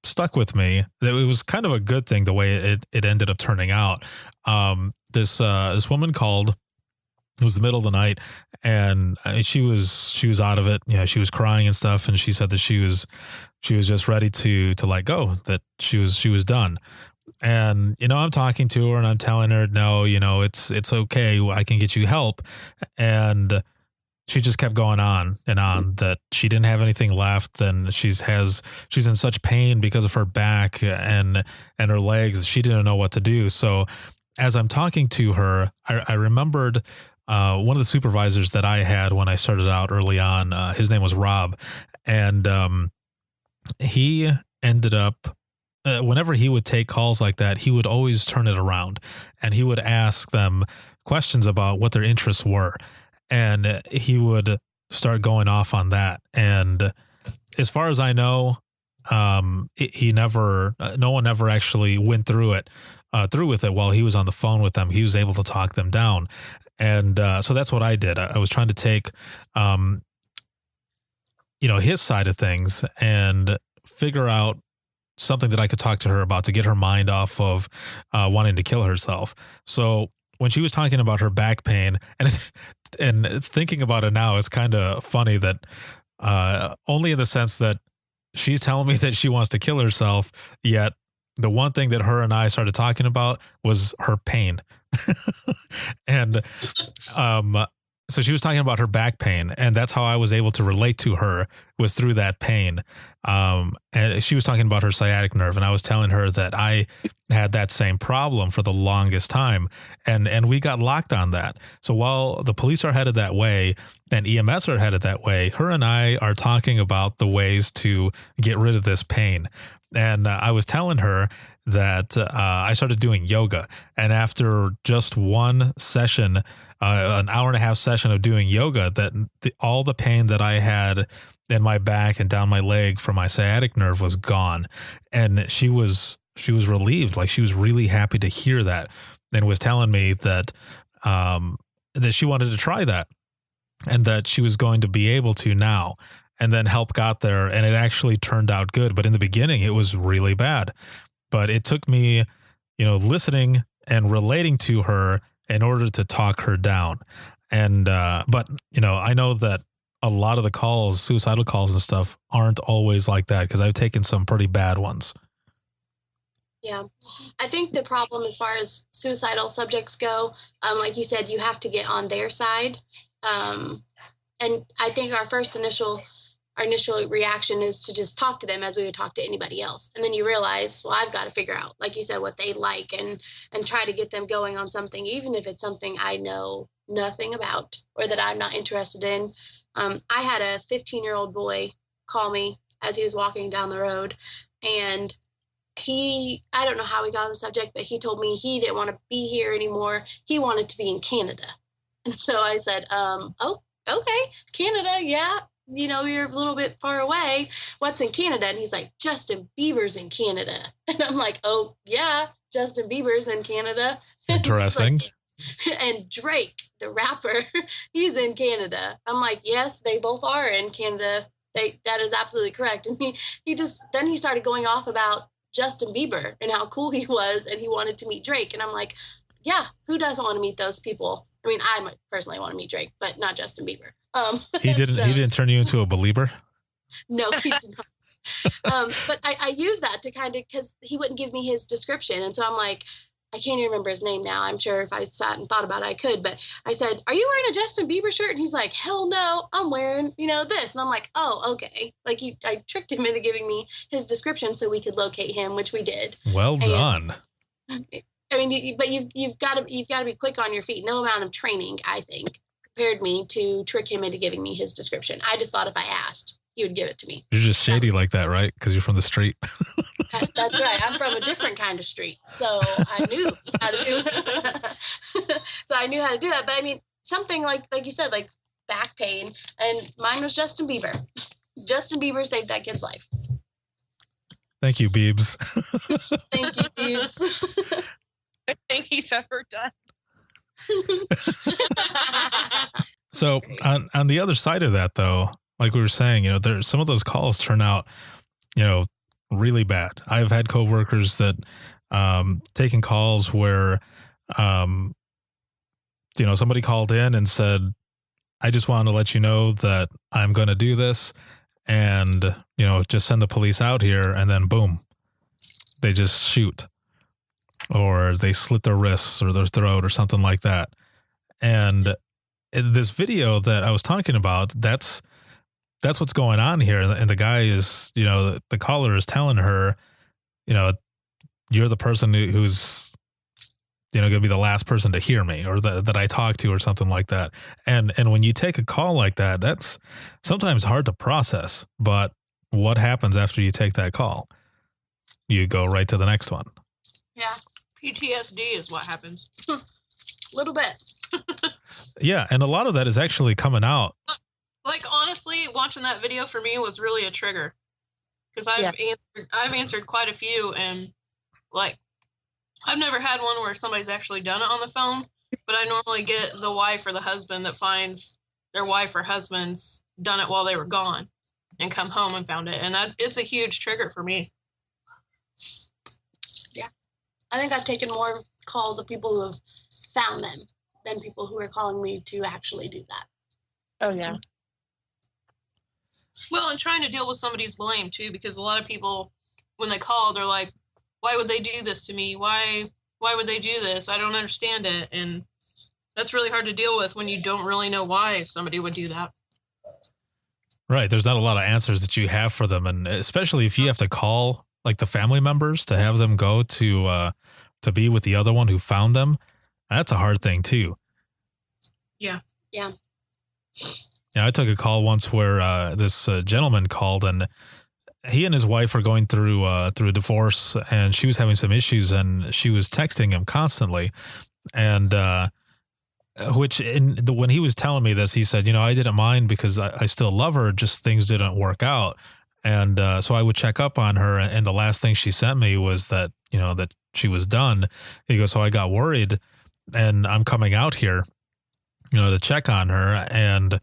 Speaker 2: stuck with me, it was kind of a good thing the way it ended up turning out. This woman called. It was the middle of the night, and she was out of it. She was crying and stuff, and she said that she was just ready to let go, that she was done. And I'm talking to her and I'm telling her, no, it's okay, I can get you help. And she just kept going on and on that she didn't have anything left, and she's in such pain because of her back and her legs. She didn't know what to do. So as I'm talking to her, I remembered one of the supervisors that I had when I started out early on. His name was Rob, and he ended up, whenever he would take calls like that, he would always turn it around and he would ask them questions about what their interests were. And he would start going off on that. And as far as I know, no one ever actually went through with it while he was on the phone with them. He was able to talk them down. And so that's what I did. I was trying to take, his side of things and figure out something that I could talk to her about to get her mind off of wanting to kill herself. So when she was talking about her back pain, and thinking about it now, it's kind of funny that only in the sense that she's telling me that she wants to kill herself, yet the one thing that her and I started talking about was her pain. And so she was talking about her back pain, and that's how I was able to relate to her, was through that pain. And she was talking about her sciatic nerve, and I was telling her that I had that same problem for the longest time, and we got locked on that. So while the police are headed that way and EMS are headed that way, her and I are talking about the ways to get rid of this pain. And I was telling her that I started doing yoga, and after just one session, an hour and a half session of doing yoga, that all the pain that I had in my back and down my leg from my sciatic nerve was gone. And she was relieved. Like, she was really happy to hear that, and was telling me that that she wanted to try that and that she was going to be able to now. And then help got there, and it actually turned out good. But in the beginning, it was really bad. But it took me, listening and relating to her in order to talk her down. And, but, I know that a lot of the calls, suicidal calls and stuff, aren't always like that, because I've taken some pretty bad ones.
Speaker 5: Yeah. I think the problem as far as suicidal subjects go, like you said, you have to get on their side. And I think our initial reaction is to just talk to them as we would talk to anybody else. And then you realize, well, I've got to figure out, like you said, what they like and try to get them going on something, even if it's something I know nothing about or that I'm not interested in. I had a 15-year-old boy call me as he was walking down the road, and I don't know how we got on the subject, but he told me he didn't want to be here anymore. He wanted to be in Canada. And so I said, oh, okay, Canada, yeah. You're a little bit far away. What's in Canada? And he's like, Justin Bieber's in Canada. And I'm like, oh, yeah, Justin Bieber's in Canada.
Speaker 2: Interesting.
Speaker 5: And Drake, the rapper, he's in Canada. I'm like, yes, they both are in Canada. That is absolutely correct. And then he started going off about Justin Bieber and how cool he was, and he wanted to meet Drake. And I'm like, yeah, who doesn't want to meet those people? I mean, I might personally want to meet Drake, but not Justin Bieber.
Speaker 2: He didn't turn you into a believer?
Speaker 5: No, he did not. But I use that to kind of, because he wouldn't give me his description. And so I'm like, I can't even remember his name now. I'm sure if I sat and thought about it, I could. But I said, are you wearing a Justin Bieber shirt? And he's like, hell no, I'm wearing, this. And I'm like, oh, okay. Like I tricked him into giving me his description so we could locate him, which we did.
Speaker 2: Well done.
Speaker 5: I mean, but you've got to be quick on your feet. No amount of training, I think, prepared me to trick him into giving me his description. I just thought if I asked, he would give it to me.
Speaker 2: You're just shady like that, right? Because you're from the street.
Speaker 5: That's right. I'm from a different kind of street, so I knew how to do it. So I knew how to do it. But I mean, something like you said, like back pain, and mine was Justin Bieber. Justin Bieber saved that kid's life.
Speaker 2: Thank you, Biebs.
Speaker 5: Thank you, Biebs.
Speaker 6: Good thing he's ever done.
Speaker 2: So on the other side of that, though, like we were saying, there's some of those calls turn out, really bad. I've had coworkers that taking calls where, somebody called in and said, I just want to let you know that I'm going to do this, and, just send the police out here, and then boom, they just shoot, or they slit their wrists or their throat or something like that. And this video that I was talking about, that's what's going on here. And the guy is, the caller is telling her, you're the person who's, going to be the last person to hear me, or that I talk to, or something like that. And when you take a call like that, that's sometimes hard to process. But what happens after you take that call? You go right to the next one.
Speaker 4: Yeah. PTSD is what happens.
Speaker 5: A little bit.
Speaker 2: Yeah. And a lot of that is actually coming out.
Speaker 4: Like, honestly, watching that video for me was really a trigger, because I've answered quite a few, and like, I've never had one where somebody's actually done it on the phone, but I normally get the wife or the husband that finds their wife or husband's done it while they were gone and come home and found it. And it's a huge trigger for me.
Speaker 5: Yeah. I think I've taken more calls of people who have found them than people who are calling me to actually do that.
Speaker 6: Oh, yeah.
Speaker 4: Well, and trying to deal with somebody's blame, too, because a lot of people, when they call, they're like, why would they do this to me? Why would they do this? I don't understand it. And that's really hard to deal with when you don't really know why somebody would do that.
Speaker 2: Right. There's not a lot of answers that you have for them. And especially if you have to call like the family members to have them go to be with the other one who found them. That's a hard thing too.
Speaker 4: Yeah.
Speaker 5: Yeah.
Speaker 2: Yeah. I took a call once where this gentleman called, and he and his wife are going through a divorce, and she was having some issues, and she was texting him constantly. And, when he was telling me this, he said, I didn't mind because I still love her. Just things didn't work out. And, so I would check up on her. And the last thing she sent me was that, that she was done. He goes, so I got worried, and I'm coming out here, to check on her. And,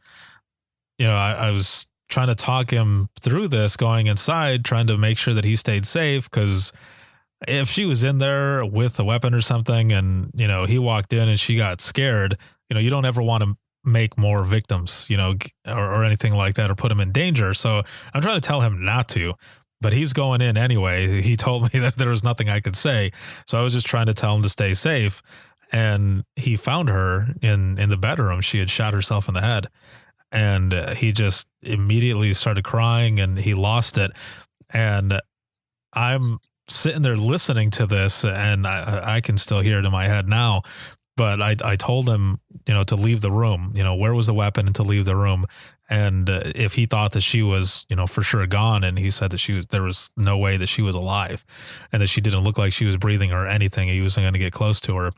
Speaker 2: I was trying to talk him through this, going inside, trying to make sure that he stayed safe. Cause if she was in there with a weapon or something, and, he walked in and she got scared, you don't ever want to make more victims, or anything like that, or put him in danger. So I'm trying to tell him not to, but he's going in anyway. He told me that there was nothing I could say. So I was just trying to tell him to stay safe. And he found her in the bedroom. She had shot herself in the head. And he just immediately started crying, and he lost it. And I'm sitting there listening to this, and I can still hear it in my head now. But I told him, to leave the room, where was the weapon, and to leave the room. And if he thought that she was, for sure gone, and he said that there was no way that she was alive and that she didn't look like she was breathing or anything, he wasn't going to get close to her.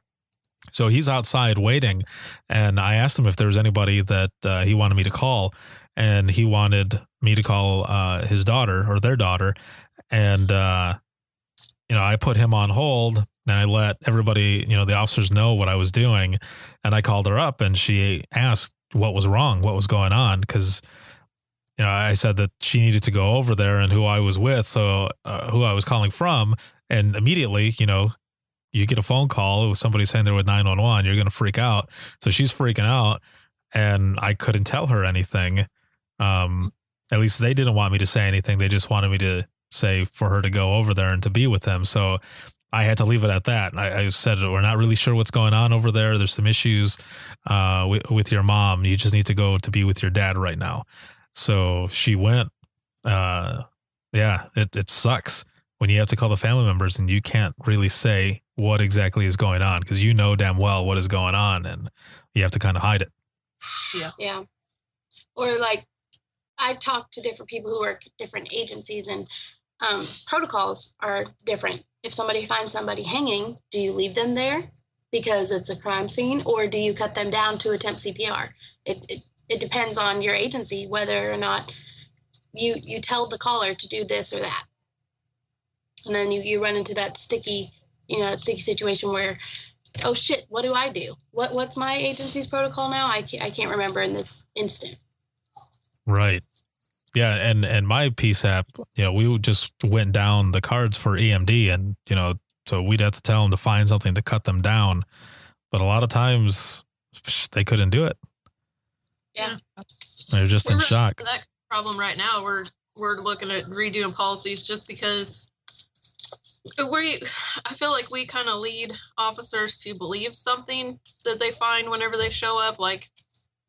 Speaker 2: So he's outside waiting, and I asked him if there was anybody that he wanted me to call, and he wanted me to call his daughter or their daughter. And, I put him on hold, and I let everybody, the officers know what I was doing. And I called her up, and she asked what was wrong, what was going on. Because, I said that she needed to go over there and who I was with, so who I was calling from. And immediately, you get a phone call with somebody saying they're with 911, you're going to freak out. So she's freaking out, and I couldn't tell her anything. At least they didn't want me to say anything. They just wanted me to say for her to go over there and to be with them. So I had to leave it at that. I said, we're not really sure what's going on over there. There's some issues with your mom. You just need to go to be with your dad right now. So she went. It sucks when you have to call the family members and you can't really say what exactly is going on, because damn well what is going on, and you have to kind of hide it.
Speaker 5: Yeah. Or like, I talked to different people who work at different agencies, and protocols are different. If somebody finds somebody hanging, do you leave them there because it's a crime scene, or do you cut them down to attempt CPR? It depends on your agency whether or not you tell the caller to do this or that. And then you run into that sticky situation where, oh shit, what do I do? What's my agency's protocol now? I can't remember in this instant.
Speaker 2: Right. Yeah. And my PSAP, we just went down the cards for EMD, and, so we'd have to tell them to find something to cut them down. But a lot of times they couldn't do it.
Speaker 4: Yeah.
Speaker 2: They're just in shock.
Speaker 4: That problem right now, we're looking at redoing policies just because I feel like we kind of lead officers to believe something that they find whenever they show up. Like,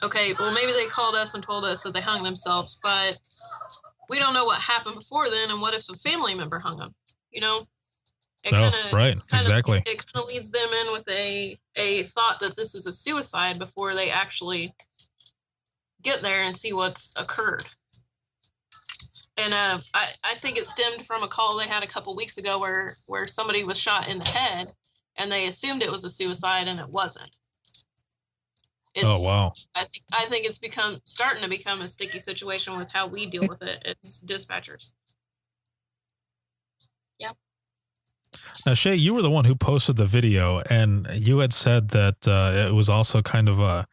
Speaker 4: okay, well, maybe they called us and told us that they hung themselves, but we don't know what happened before then, and what if some family member hung them?
Speaker 2: Right, exactly.
Speaker 4: It kind of leads them in with a thought that this is a suicide before they actually get there and see what's occurred. And I think it stemmed from a call they had a couple weeks ago where somebody was shot in the head, and they assumed it was a suicide, and it wasn't.
Speaker 2: Oh, wow.
Speaker 4: I think it's starting to become a sticky situation with how we deal with it as dispatchers. Yeah.
Speaker 2: Now, Shay, you were the one who posted the video, and you had said that it was also kind of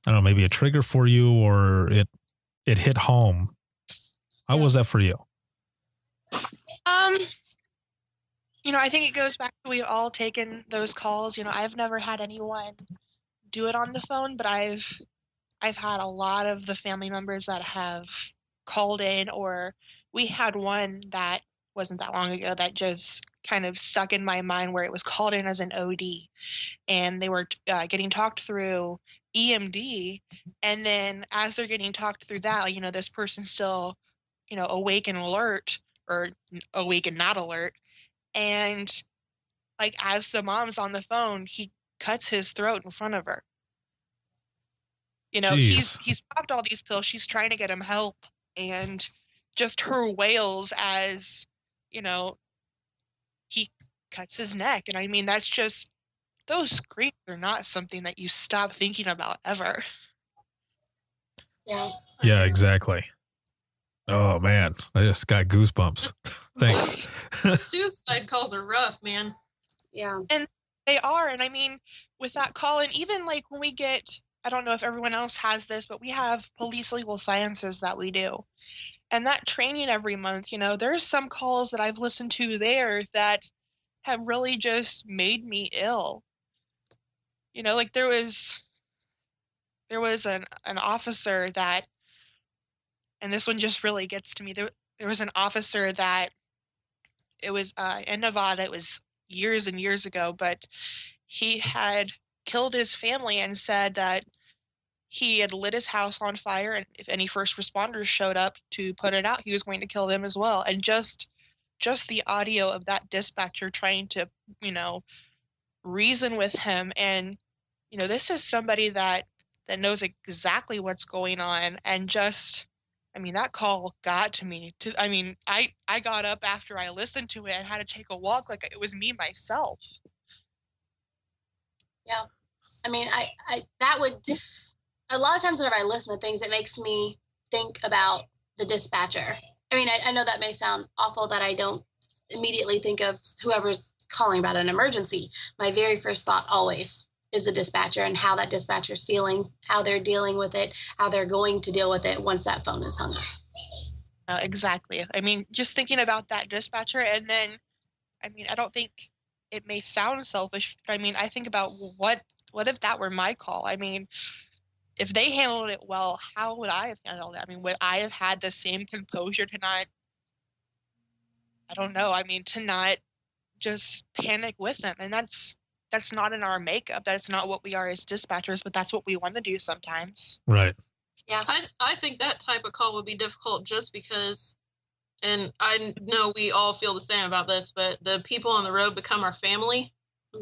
Speaker 2: maybe a trigger for you, or it hit home. How was that for you?
Speaker 6: I think it goes back to we've all taken those calls. I've never had anyone do it on the phone, but I've had a lot of the family members that have called in, or we had one that wasn't that long ago that just kind of stuck in my mind, where it was called in as an OD, and they were getting talked through EMD, and then as they're getting talked through that, this person's still awake and alert, or awake and not alert. And like, as the mom's on the phone, he cuts his throat in front of her. He's popped all these pills. She's trying to get him help, and just her wails as, he cuts his neck. And I mean, that's just, those screams are not something that you stop thinking about ever.
Speaker 5: Yeah.
Speaker 2: Yeah, exactly. Oh man, I just got goosebumps. Thanks.
Speaker 4: The suicide calls are rough, man.
Speaker 5: Yeah.
Speaker 6: And they are. And I mean, with that call, and even like when we get, I don't know if everyone else has this, but we have police legal sciences that we do. And that training every month, there's some calls that I've listened to there that have really just made me ill. Like there was an officer that, and this one just really gets to me. There was an officer that, it was in Nevada. It was years and years ago, but he had killed his family and said that he had lit his house on fire, and if any first responders showed up to put it out, he was going to kill them as well. And just the audio of that dispatcher trying to, reason with him. And, this is somebody that that knows exactly what's going on. And just, I mean, that call got to me. I got up after I listened to it and had to take a walk like it was me myself.
Speaker 5: Yeah. I mean, that would, a lot of times whenever I listen to things, it makes me think about the dispatcher. I mean, I know that may sound awful that I don't immediately think of whoever's calling about an emergency. My very first thought always is the dispatcher and how that dispatcher's feeling, how they're dealing with it, how they're going to deal with it once that phone is hung up.
Speaker 6: Exactly. I mean, just thinking about that dispatcher, and then, I mean, I don't think it may sound selfish, but I mean, I think about what if that were my call? I mean, if they handled it well, how would I have handled it? I mean, would I have had the same composure to not, I don't know, I mean, to not just panic with them? And that's not in our makeup. That's not what we are as dispatchers, but that's what we want to do sometimes.
Speaker 2: Right.
Speaker 4: Yeah. I think that type of call would be difficult just because, and I know we all feel the same about this, but the people on the road become our family.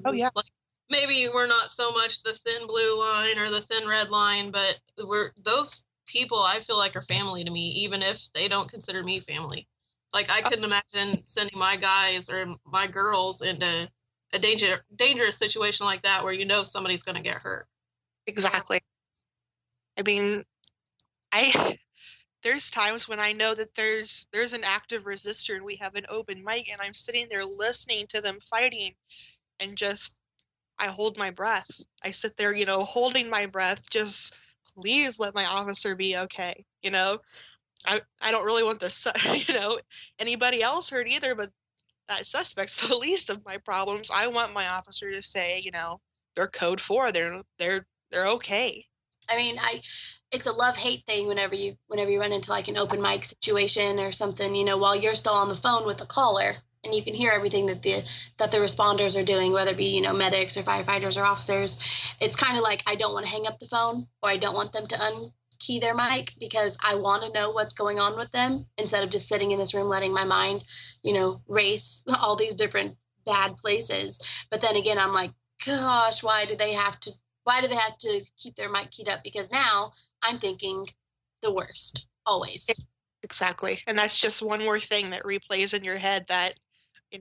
Speaker 6: Oh, yeah.
Speaker 4: Like, maybe we're not so much the thin blue line or the thin red line, but those people I feel like are family to me, even if they don't consider me family. Like, I couldn't imagine sending my guys or my girls into a dangerous situation like that where you know somebody's going to get hurt.
Speaker 6: Exactly. I mean, there's times when I know that there's an active resistor and we have an open mic, and I'm sitting there listening to them fighting, and just, I hold my breath. I sit there, holding my breath, just please let my officer be okay. I don't really want this, anybody else hurt either, but that suspect's the least of my problems. I want my officer to say, they're code 4, they're okay.
Speaker 5: I mean, it's a love-hate thing whenever you run into like an open mic situation or something, while you're still on the phone with the caller and you can hear everything that the responders are doing, whether it be, medics or firefighters or officers. It's kind of like, I don't want to hang up the phone, or I don't want them to unkey their mic because I want to know what's going on with them instead of just sitting in this room letting my mind, race all these different bad places. But then again, I'm like, gosh, why do they have to keep their mic keyed up? Because now I'm thinking the worst, always.
Speaker 6: Exactly. And that's just one more thing that replays in your head that,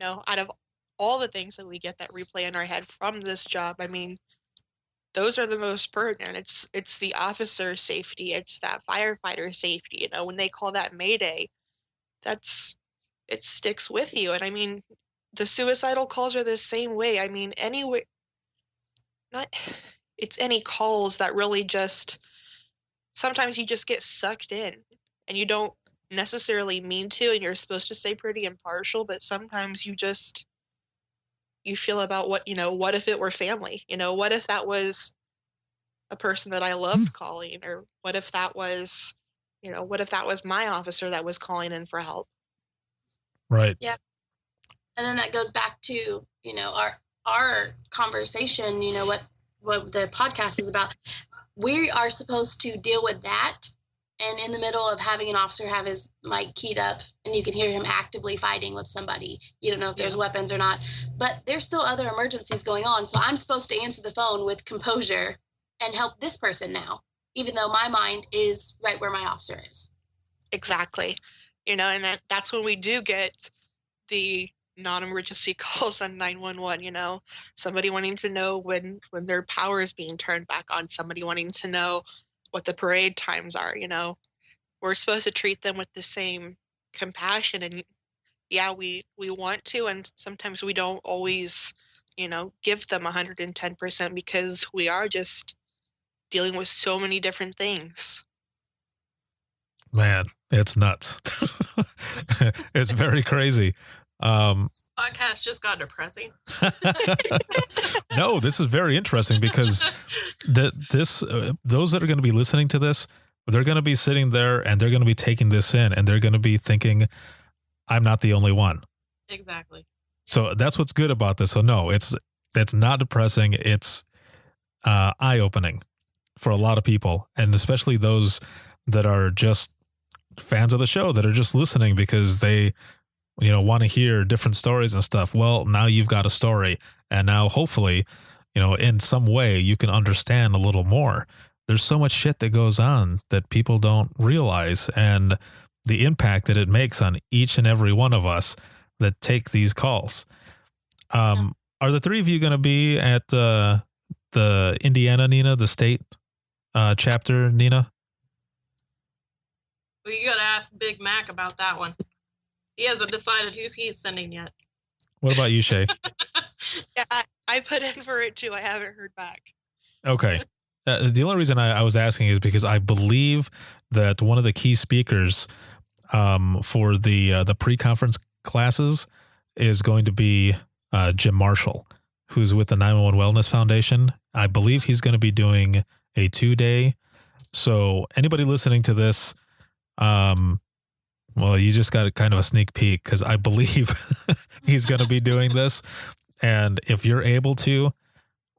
Speaker 6: out of all the things that we get that replay in our head from this job, I mean, those are the most pertinent. It's the officer safety. It's that firefighter safety. When they call that Mayday, it sticks with you. And I mean, the suicidal calls are the same way. I mean, it's any calls that really just, sometimes you just get sucked in and you don't necessarily mean to, and you're supposed to stay pretty impartial, but sometimes you feel about what if it were family? What if that was a person that I loved calling, or what if that was my officer that was calling in for help?
Speaker 2: Right.
Speaker 5: Yeah. And then that goes back to, our conversation, what the podcast is about. We are supposed to deal with that. And in the middle of having an officer have his mic keyed up and you can hear him actively fighting with somebody, you don't know if there's weapons or not, but there's still other emergencies going on. So I'm supposed to answer the phone with composure and help this person now, even though my mind is right where my officer is.
Speaker 6: Exactly. And that's when we do get the non-emergency calls on 911, somebody wanting to know when their power is being turned back on, somebody wanting to know what the parade times are. We're supposed to treat them with the same compassion, and we want to, and sometimes we don't always give them 110% because we are just dealing with so many different things.
Speaker 2: Man, it's nuts. It's very crazy.
Speaker 4: Podcast just got depressing.
Speaker 2: No, this is very interesting because those that are going to be listening to this, they're going to be sitting there and they're going to be taking this in and they're going to be thinking, I'm not the only one.
Speaker 4: Exactly.
Speaker 2: So that's what's good about this. So no, it's not depressing. It's eye-opening for a lot of people, and especially those that are just fans of the show that are just listening because they want to hear different stories and stuff. Well, now you've got a story, and now hopefully, in some way you can understand a little more there's so much shit that goes on that people don't realize, and the impact that it makes on each and every one of us that take these calls. Are the three of you going to be at the Indiana, Nina, the state chapter, Nina?
Speaker 4: Well, you got to ask Big Mac about that one. He hasn't decided who he's sending yet.
Speaker 2: What about you, Shay?
Speaker 6: Yeah, I put in for it too. I haven't heard back.
Speaker 2: Okay. The only reason I was asking is because I believe that one of the key speakers for the pre-conference classes is going to be Jim Marshall, who's with the 911 Wellness Foundation. I believe he's going to be doing a 2-day. So anybody listening to this, well, you just got kind of a sneak peek because I believe he's going to be doing this. And if you're able to,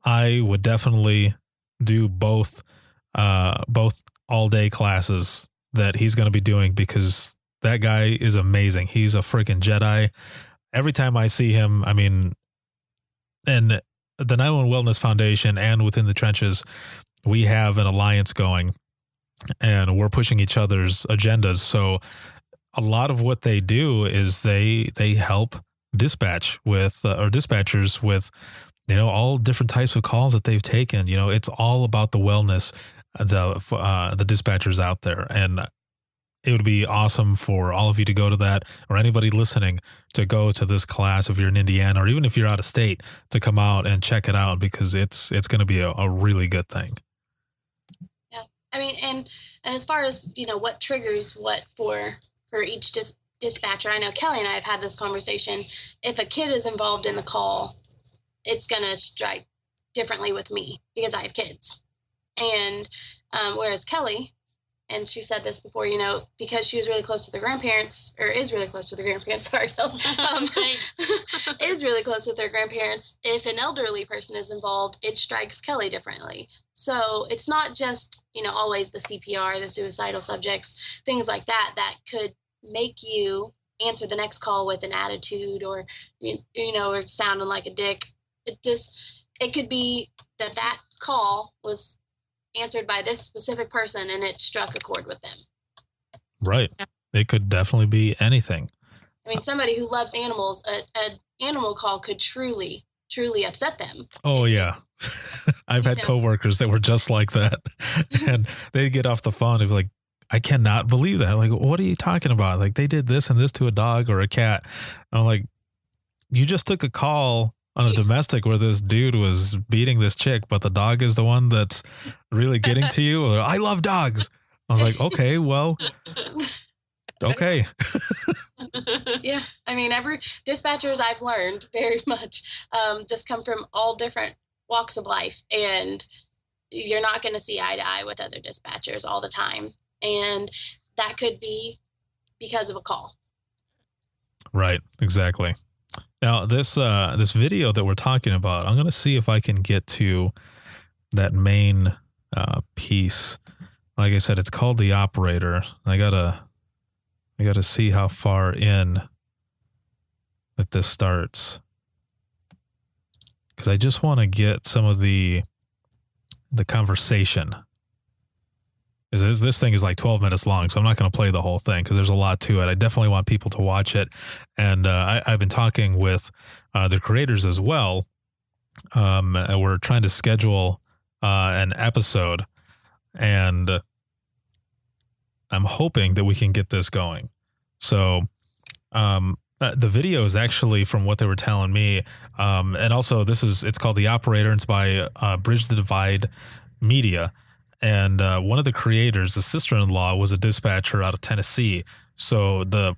Speaker 2: I would definitely do both all day classes that he's going to be doing, because that guy is amazing. He's a freaking Jedi. Every time I see him, I mean, and the 911 Wellness Foundation and Within the Trenches, we have an alliance going and we're pushing each other's agendas. So a lot of what they do is they help dispatch with or dispatchers with, you know, all different types of calls that they've taken. You know, it's all about the wellness, the dispatchers out there. And it would be awesome for all of you to go to that, or anybody listening to go to this class if you're in Indiana, or even if you're out of state, to come out and check it out, because it's going to be a really good thing.
Speaker 5: Yeah. I mean, and as far as, you know, what triggers what for each dispatcher, I know Kelly and I have had this conversation. If a kid is involved in the call, it's going to strike differently with me because I have kids. And whereas Kelly, and she said this before, you know, because she was really close to the grandparents, or is really close with her grandparents, sorry, is really close with her grandparents. If an elderly person is involved, it strikes Kelly differently. So it's not just, you know, always the CPR, the suicidal subjects, things like that, that could make you answer the next call with an attitude, or, you know, or sounding like a dick. It could be that call was answered by this specific person and it struck a chord with them.
Speaker 2: Right. It could definitely be anything.
Speaker 5: I mean, somebody who loves animals, an animal call could truly upset them.
Speaker 2: Oh, yeah. I've had coworkers that were just like that. And they'd get off the phone and be like, I cannot believe that. Like, what are you talking about? Like, they did this and this to a dog or a cat. I'm like, you just took a call on a domestic where this dude was beating this chick, but the dog is the one that's really getting to you. Or, I love dogs. I was like, okay, well, okay.
Speaker 5: Yeah. I mean, every dispatchers I've learned very much just come from all different walks of life, and you're not going to see eye to eye with other dispatchers all the time. And that could be because of a call.
Speaker 2: Right. Exactly. Now, this video that we're talking about, I'm going to see if I can get to that main piece. Like I said, it's called The Operator. I gotta see how far in that this starts, because I just want to get some of the conversation. This thing is like 12 minutes long, so I'm not going to play the whole thing because there's a lot to it. I definitely want people to watch it. And I've been talking with the creators as well. And we're trying to schedule an episode, and I'm hoping that we can get this going. So the video is actually from what they were telling me. And also it's called The Operator. It's by Bridge the Divide Media. And one of the creators, the sister-in-law, was a dispatcher out of Tennessee. So the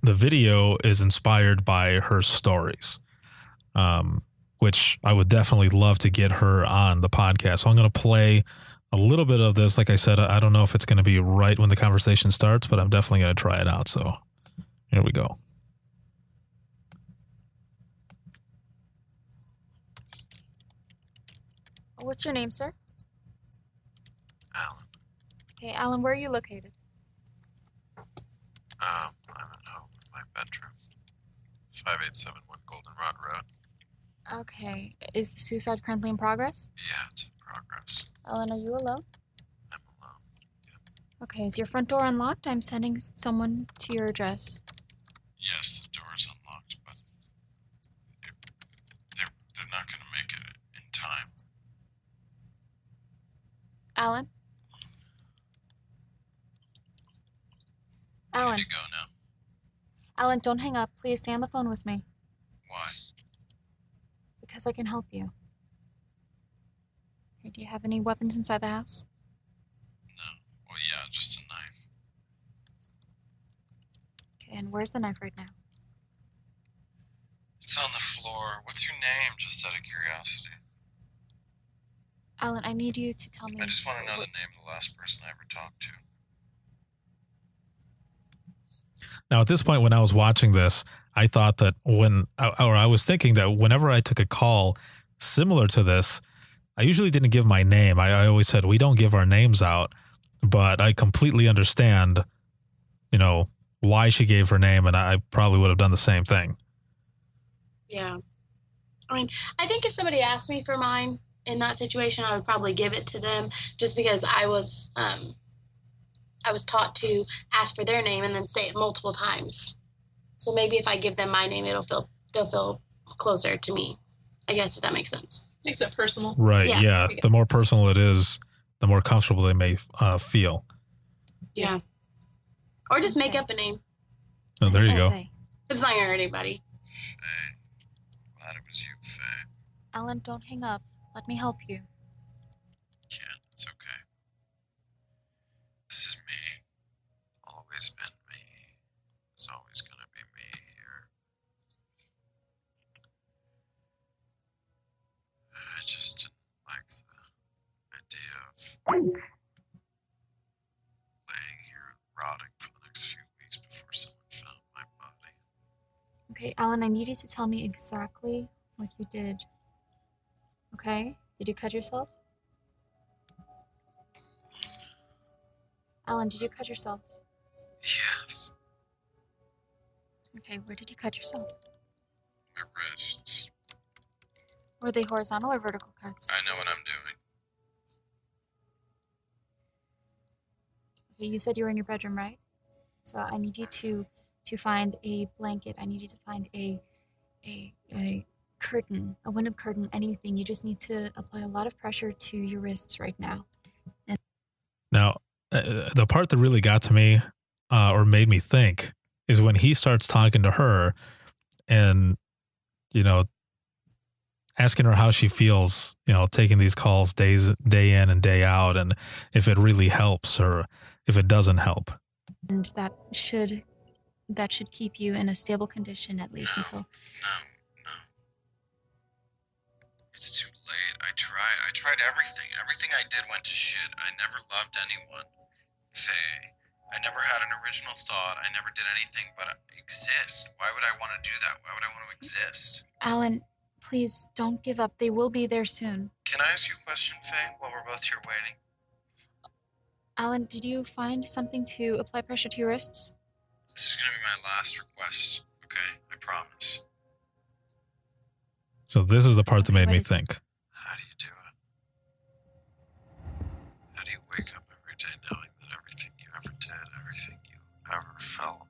Speaker 2: video is inspired by her stories, which I would definitely love to get her on the podcast. So I'm going to play a little bit of this. Like I said, I don't know if it's going to be right when the conversation starts, but I'm definitely going to try it out. So here we go.
Speaker 13: What's your name, sir?
Speaker 14: Alan.
Speaker 13: Okay, Alan, where are you located?
Speaker 14: I'm at home in my bedroom. 5871 Goldenrod Road.
Speaker 13: Okay. Is the suicide currently in progress?
Speaker 14: Yeah, it's in progress.
Speaker 13: Alan, are you alone? Okay, is your front door unlocked? I'm sending someone to your address.
Speaker 14: Yes, the door is unlocked, but they're not going to make it in time.
Speaker 13: Alan?
Speaker 14: I
Speaker 13: Alan?
Speaker 14: need to go now.
Speaker 13: Alan, don't hang up. Please stay on the phone with me.
Speaker 14: Why?
Speaker 13: Because I can help you. Okay, do you have any weapons inside the house?
Speaker 14: No. Well, yeah, just a knife.
Speaker 13: Okay, and where's the knife right now?
Speaker 14: It's on the floor. What's your name, just out of curiosity?
Speaker 13: Alan, I need you to tell me...
Speaker 14: I just want to know the name of the last person I ever talked to.
Speaker 2: Now, at this point, when I was watching this, I thought that I was thinking that whenever I took a call similar to this, I usually didn't give my name. I always said, we don't give our names out, but I completely understand, why she gave her name, and I probably would have done the same thing.
Speaker 5: Yeah. I mean, I think if somebody asked me for mine in that situation, I would probably give it to them just because I was taught to ask for their name and then say it multiple times. So maybe if I give them my name, they'll feel closer to me, I guess, if that makes sense.
Speaker 4: Makes it personal.
Speaker 2: Right, yeah. The more personal it is, the more comfortable they may feel.
Speaker 5: Yeah. Or just make up a name.
Speaker 2: Oh, there you go.
Speaker 5: It's not going to hurt anybody.
Speaker 14: Faye. Glad it was you, Faye.
Speaker 13: Alan, don't hang up. Let me help you.
Speaker 14: Can't. It's okay. This is me. Always been me. It's always going to be me here. I just didn't like the idea of laying here and rotting for the next few weeks before someone found my body.
Speaker 13: Okay, Alan, I need you to tell me exactly what you did. Okay? Did you cut yourself? Alan, did you cut yourself?
Speaker 14: Yes.
Speaker 13: Okay, where did you cut yourself?
Speaker 14: My wrists.
Speaker 13: Were they horizontal or vertical cuts?
Speaker 14: I know what I'm doing.
Speaker 13: Okay, you said you were in your bedroom, right? So I need you to find a blanket. I need you to find a curtain, a window curtain, anything. You just need to apply a lot of pressure to your wrists right now.
Speaker 2: Now, the part that really got to me or made me think is when he starts talking to her and, asking her how she feels, taking these calls day in and day out, and if it really helps or if it doesn't help.
Speaker 13: And that should keep you in a stable condition at least until...
Speaker 14: No. It's too late. I tried everything. Everything I did went to shit. I never loved anyone. Faye. I never had an original thought. I never did anything but exist. Why would I want to do that? Why would I want to exist?
Speaker 13: Alan, please don't give up. They will be there soon.
Speaker 14: Can I ask you a question, Faye, while we're both here waiting?
Speaker 13: Alan, did you find something to apply pressure to your wrists?
Speaker 14: This is going to be my last request, okay? I promise.
Speaker 2: So this is the part that made me think.
Speaker 14: How do you do it? How do you wake up every day knowing that everything you ever did, everything you ever felt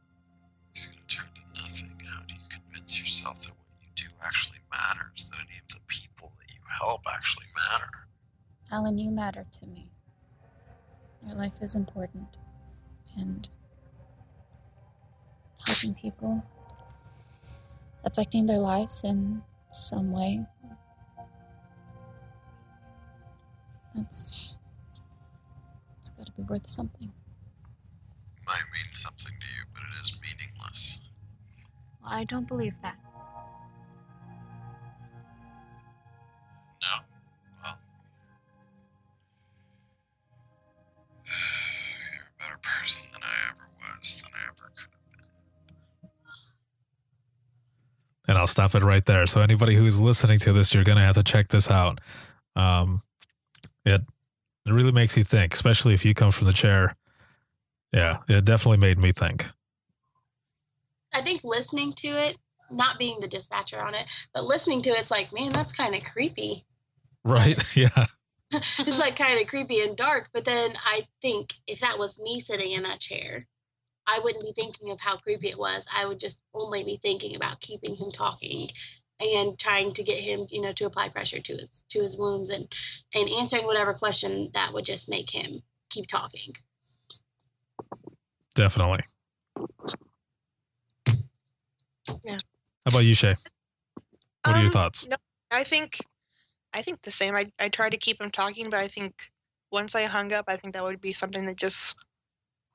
Speaker 14: is going to turn to nothing? How do you convince yourself that what you do actually matters, that any of the people that you help actually matter?
Speaker 13: Alan, you matter to me. Your life is important. And helping people, affecting their lives in some way, it's got to be worth something.
Speaker 14: Might mean something to you, but it is meaningless.
Speaker 13: Well, I don't believe that.
Speaker 14: No? Well, you're a better person than I ever was, than I ever could have been.
Speaker 2: And I'll stop it right there. So anybody who's listening to this, you're going to have to check this out. It really makes you think, especially if you come from the chair. Yeah, it definitely made me think.
Speaker 5: I think listening to it, not being the dispatcher on it, but listening to it's like, man, that's kind of creepy.
Speaker 2: Right? Yeah.
Speaker 5: it's like kind of creepy and dark. But then I think if that was me sitting in that chair, I wouldn't be thinking of how creepy it was. I would just only be thinking about keeping him talking and trying to get him, to apply pressure to his wounds and answering whatever question that would just make him keep talking.
Speaker 2: Definitely.
Speaker 6: Yeah.
Speaker 2: How about you, Shay? What are your thoughts?
Speaker 6: No, I think the same. I tried to keep him talking, but I think once I hung up, I think that would be something that just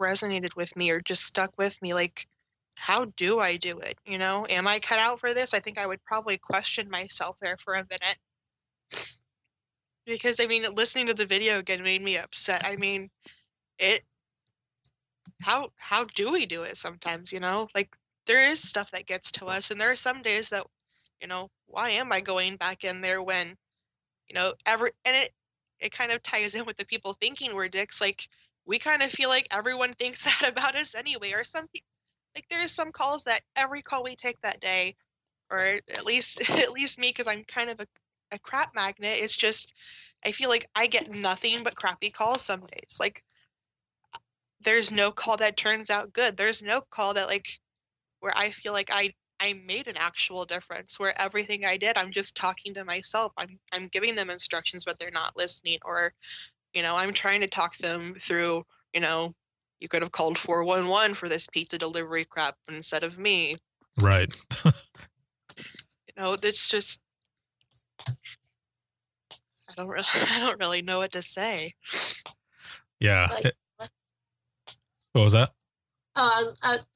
Speaker 6: resonated with me or just stuck with me. Like, how do I do it? Am I cut out for this? I think I would probably question myself there for a minute. Because, listening to the video again made me upset. How do we do it sometimes, Like, there is stuff that gets to us, and there are some days that, why am I going back in there when, it kind of ties in with the people thinking we're dicks. Like, we kind of feel like everyone thinks that about us anyway, or some people, like, there's some calls that every call we take that day, or at least me, because I'm kind of a crap magnet, it's just, I feel like I get nothing but crappy calls some days. Like, there's no call that turns out good. There's no call that, like, where I feel like I made an actual difference, where everything I did, I'm just talking to myself. I'm giving them instructions, but they're not listening. Or, I'm trying to talk them through, you could have called 411 for this pizza delivery crap instead of me.
Speaker 2: Right.
Speaker 6: It's just, I don't really know what to say.
Speaker 2: Yeah.
Speaker 5: Like,
Speaker 2: what was that?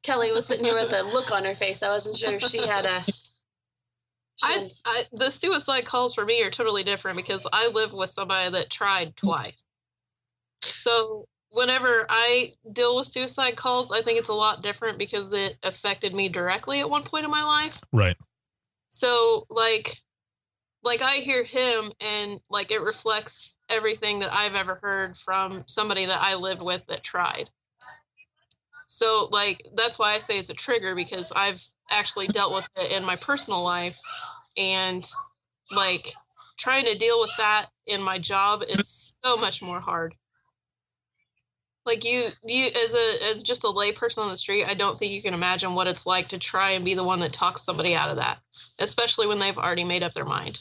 Speaker 5: Kelly was sitting here with a look on her face. I wasn't sure if she had a...
Speaker 4: The suicide calls for me are totally different because I live with somebody that tried twice. So whenever I deal with suicide calls, I think it's a lot different because it affected me directly at one point in my life.
Speaker 2: Right.
Speaker 4: So like I hear him and like it reflects everything that I've ever heard from somebody that I lived with that tried. So, like, that's why I say it's a trigger, because I've actually dealt with it in my personal life, and, like, trying to deal with that in my job is so much more hard. Like, you as just a lay person on the street, I don't think you can imagine what it's like to try and be the one that talks somebody out of that, especially when they've already made up their mind.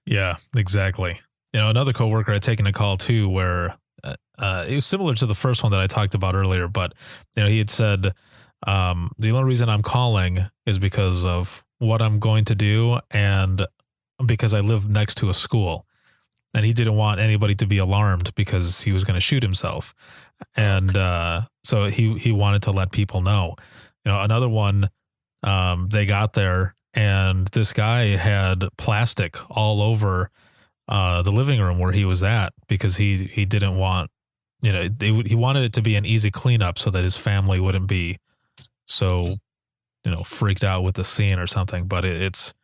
Speaker 2: Yeah, exactly. Another coworker had taken a call, too, where... it was similar to the first one that I talked about earlier, but he had said the only reason I'm calling is because of what I'm going to do and because I live next to a school, and he didn't want anybody to be alarmed because he was going to shoot himself, and so he wanted to let people know. Another one, they got there and this guy had plastic all over the living room where he was at because he didn't want, he wanted it to be an easy cleanup so that his family wouldn't be so, freaked out with the scene or something. But it's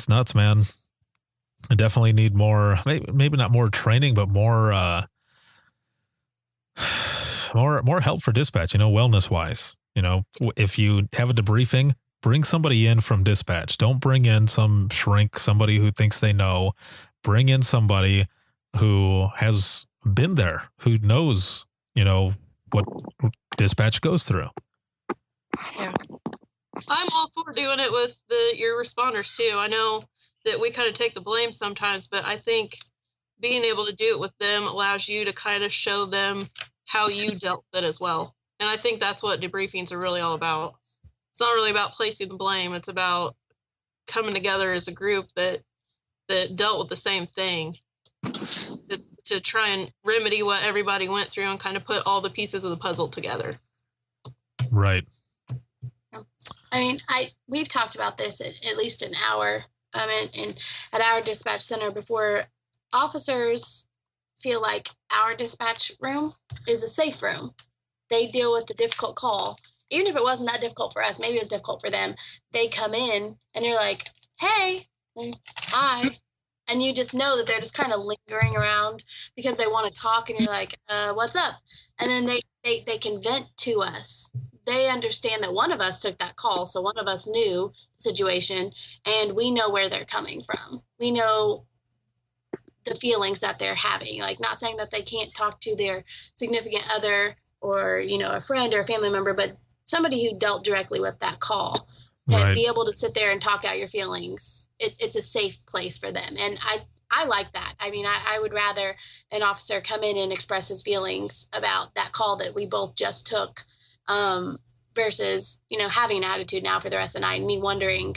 Speaker 2: nuts, man. I definitely need more, maybe not more training, but more help for dispatch, wellness wise. If you have a debriefing, bring somebody in from dispatch. Don't bring in some shrink, somebody who thinks they know. Bring in somebody who has been there, who knows, what dispatch goes through.
Speaker 6: Yeah.
Speaker 4: I'm all for doing it with your responders too. I know that we kind of take the blame sometimes, but I think being able to do it with them allows you to kind of show them how you dealt with it as well. And I think that's what debriefings are really all about. It's not really about placing the blame. It's about coming together as a group that dealt with the same thing to try and remedy what everybody went through and kind of put all the pieces of the puzzle together.
Speaker 2: Right.
Speaker 5: We've talked about this at least an hour at our dispatch center before. Officers feel like our dispatch room is a safe room. They deal with the difficult call. Even if it wasn't that difficult for us, maybe it was difficult for them. They come in and you're like, hey, hi. And you just know that they're just kind of lingering around because they want to talk, and you're like, what's up? And then they can vent to us. They understand that one of us took that call, so one of us knew the situation, and we know where they're coming from. We know the feelings that they're having. Like, not saying that they can't talk to their significant other or, you know, a friend or a family member, but somebody who dealt directly with that call and be able to sit there and talk out your feelings. It's a safe place for them. And I like that. I mean, I would rather an officer come in and express his feelings about that call that we both just took, versus, you know, having an attitude now for the rest of the night and me wondering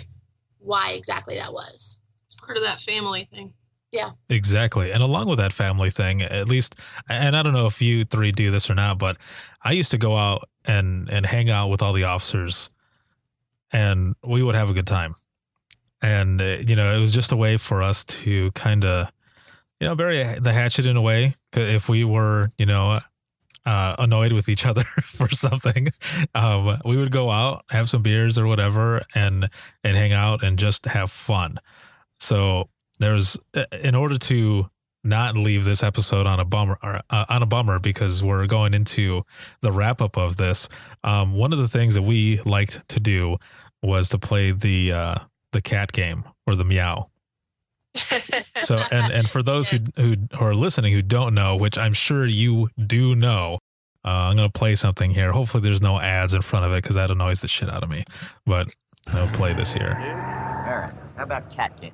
Speaker 5: why exactly that was.
Speaker 4: It's part of that family thing.
Speaker 5: Yeah.
Speaker 2: Exactly. And along with that family thing, at least, and I don't know if you three do this or not, but I used to go out and hang out with all the officers, and we would have a good time. And, you know, it was just a way for us to kind of, you know, bury the hatchet in a way. If we were, you know, annoyed with each other for something, we would go out, have some beers or whatever, and hang out and just have fun. So there's, in order to not leave this episode on a bummer, because we're going into the wrap up of this. One of the things that we liked to do was to play the cat game, or the meow. So, and for those who are listening who don't know, which I'm sure you do know, I'm going to play something here. Hopefully there's no ads in front of it, because that annoys the shit out of me, but I'll play this here.
Speaker 15: All right. How about cat game?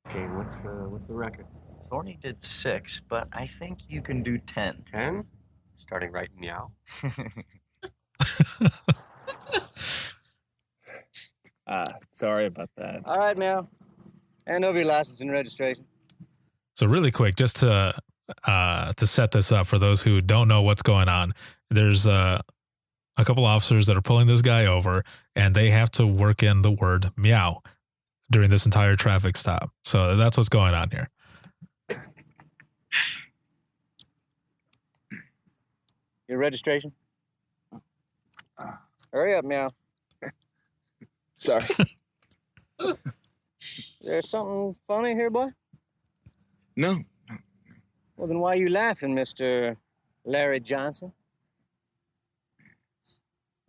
Speaker 9: Okay, what's the record?
Speaker 15: Thorny did 6, but I think you can do 10.
Speaker 9: 10? Starting right meow. Sorry about that.
Speaker 16: All right, meow. Hand over your license and registration.
Speaker 2: So really quick, just to set this up for those who don't know what's going on, there's a couple officers that are pulling this guy over, and they have to work in the word meow during this entire traffic stop. So that's what's going on here.
Speaker 16: Your registration? Hurry up, meow.
Speaker 9: Sorry.
Speaker 16: There's something funny here, boy?
Speaker 9: No.
Speaker 16: Well, then why are you laughing, Mr. Larry Johnson?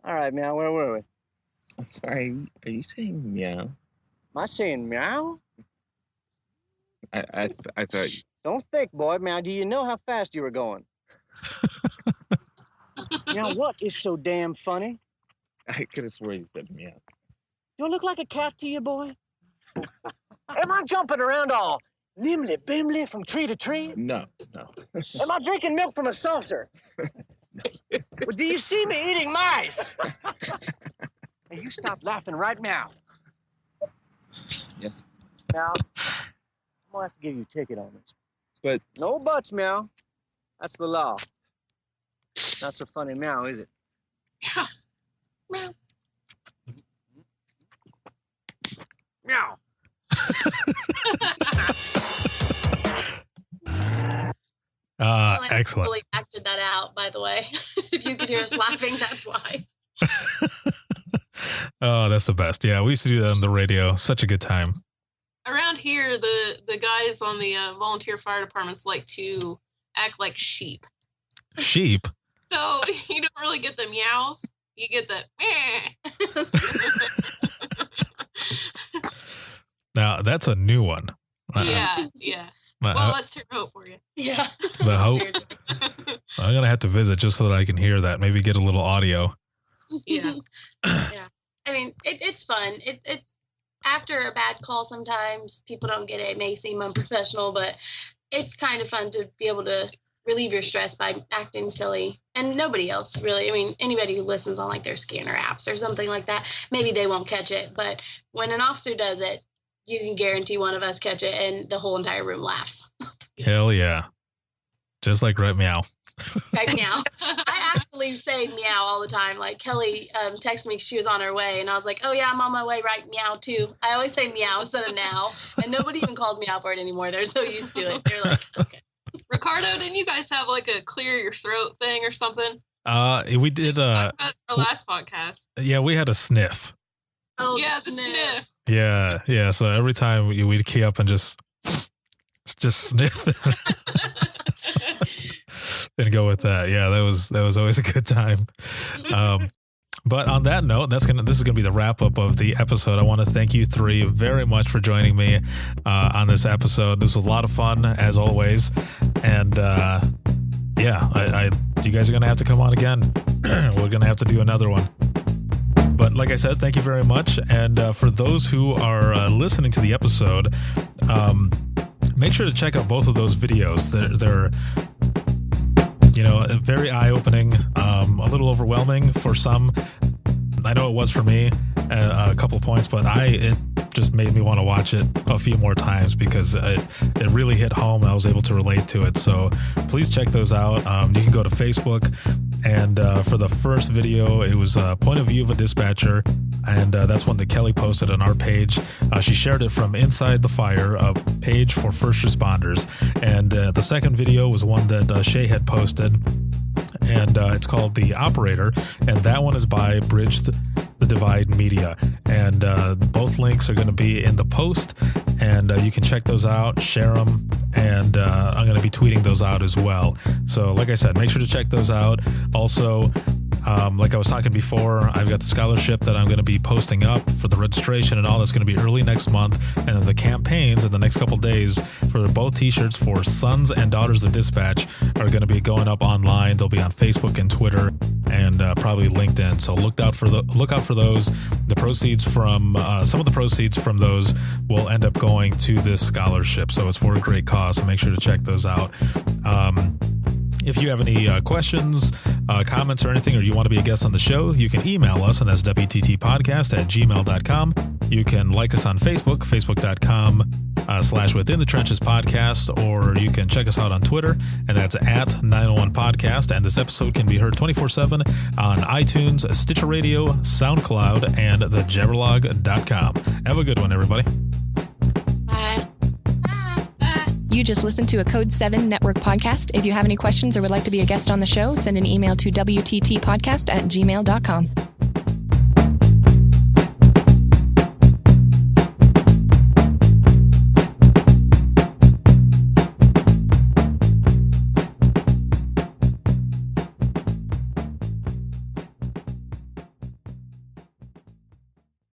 Speaker 16: All right, meow, where were we?
Speaker 9: I'm sorry, are you saying meow?
Speaker 16: Am I saying meow?
Speaker 9: I thought...
Speaker 16: Don't think, boy. Meow, do you know how fast you were going? Now, what is so damn funny?
Speaker 9: I could have sworn you said meow.
Speaker 16: Do I look like a cat to you, boy? Am I jumping around all nimbly-bimbly from tree to tree?
Speaker 9: No.
Speaker 16: Am I drinking milk from a saucer? Well, do you see me eating mice? Hey, you stop laughing right now.
Speaker 9: Yes.
Speaker 16: Now, I'm gonna have to give you a ticket on this.
Speaker 9: But...
Speaker 16: No buts, meow. That's the law. Not so funny meow, is it?
Speaker 5: Meow.
Speaker 16: Meow.
Speaker 2: Excellent.
Speaker 5: Really acted that out, by the way. If you could hear us laughing, that's why.
Speaker 2: Oh, that's the best. Yeah, we used to do that on the radio. Such a good time.
Speaker 4: Around here, the guys on the volunteer fire departments like to act like sheep.
Speaker 2: Sheep?
Speaker 4: So you don't really get the meows. You get the meh.
Speaker 2: Now, that's a new one.
Speaker 4: Yeah. Well, let's hear hope for you.
Speaker 5: Yeah.
Speaker 2: The hope. I'm going to have to visit just so that I can hear that. Maybe get a little audio.
Speaker 5: Yeah. Yeah. I mean, it's fun. It's after a bad call, sometimes people don't get it. It may seem unprofessional, but it's kind of fun to be able to relieve your stress by acting silly. And nobody else, really. I mean, anybody who listens on like their scanner apps or something like that, maybe they won't catch it. But when an officer does it, you can guarantee one of us catch it and the whole entire room laughs.
Speaker 2: Hell yeah. Just like right meow.
Speaker 5: Right meow. I actually say meow all the time. Like Kelly texted me, she was on her way, and I was like, oh yeah, I'm on my way, right meow too. I always say meow instead of now, and nobody even calls me out for it anymore. They're so used to it. They're like, okay.
Speaker 4: Ricardo, didn't you guys have like a clear your throat thing or something?
Speaker 2: We did
Speaker 4: our last podcast.
Speaker 2: Yeah, we had a sniff.
Speaker 4: Oh yeah, the sniff.
Speaker 2: Yeah. So every time we'd key up and just sniff and go with that. Yeah, that was always a good time. But on that note, this is gonna be the wrap up of the episode. I want to thank you three very much for joining me on this episode. This was a lot of fun as always, and you guys are gonna have to come on again. We're gonna have to do another one. But like I said, thank you very much. And for those who are listening to the episode, make sure to check out both of those videos. They're very eye-opening, a little overwhelming for some. I know it was for me a couple of points, but it just made me want to watch it a few more times because it really hit home. I was able to relate to it. So please check those out. You can go to Facebook, and for the first video, it was Point of View of a Dispatcher, and that's one that Kelly posted on our page. She shared it from Inside the Fire, a page for first responders. And the second video was one that Shay had posted, and it's called The Operator, and that one is by Bridge the Divide Media. And both links are going to be in the post, and you can check those out, share them, and I'm going to be tweeting those out as well. So like I said, make sure to check those out. Also, like I was talking before, I've got the scholarship that I'm going to be posting up for the registration and all. That's going to be early next month. And then the campaigns in the next couple days for both t-shirts for Sons and Daughters of Dispatch are going to be going up online. They'll be on Facebook and Twitter and probably LinkedIn. So look out for those. The proceeds from some of the proceeds from those will end up going to this scholarship. So it's for a great cause. So make sure to check those out. If you have any questions, comments, or anything, or you want to be a guest on the show, you can email us, and that's WTTpodcast@gmail.com. You can like us on Facebook, facebook.com/Within the Trenches Podcast, or you can check us out on Twitter, and that's @901podcast. And this episode can be heard 24/7 on iTunes, Stitcher Radio, SoundCloud, and thejabberlog.com. Have a good one, everybody.
Speaker 1: You just listened to a Code 7 Network podcast. If you have any questions or would like to be a guest on the show, send an email to WTTpodcast@gmail.com.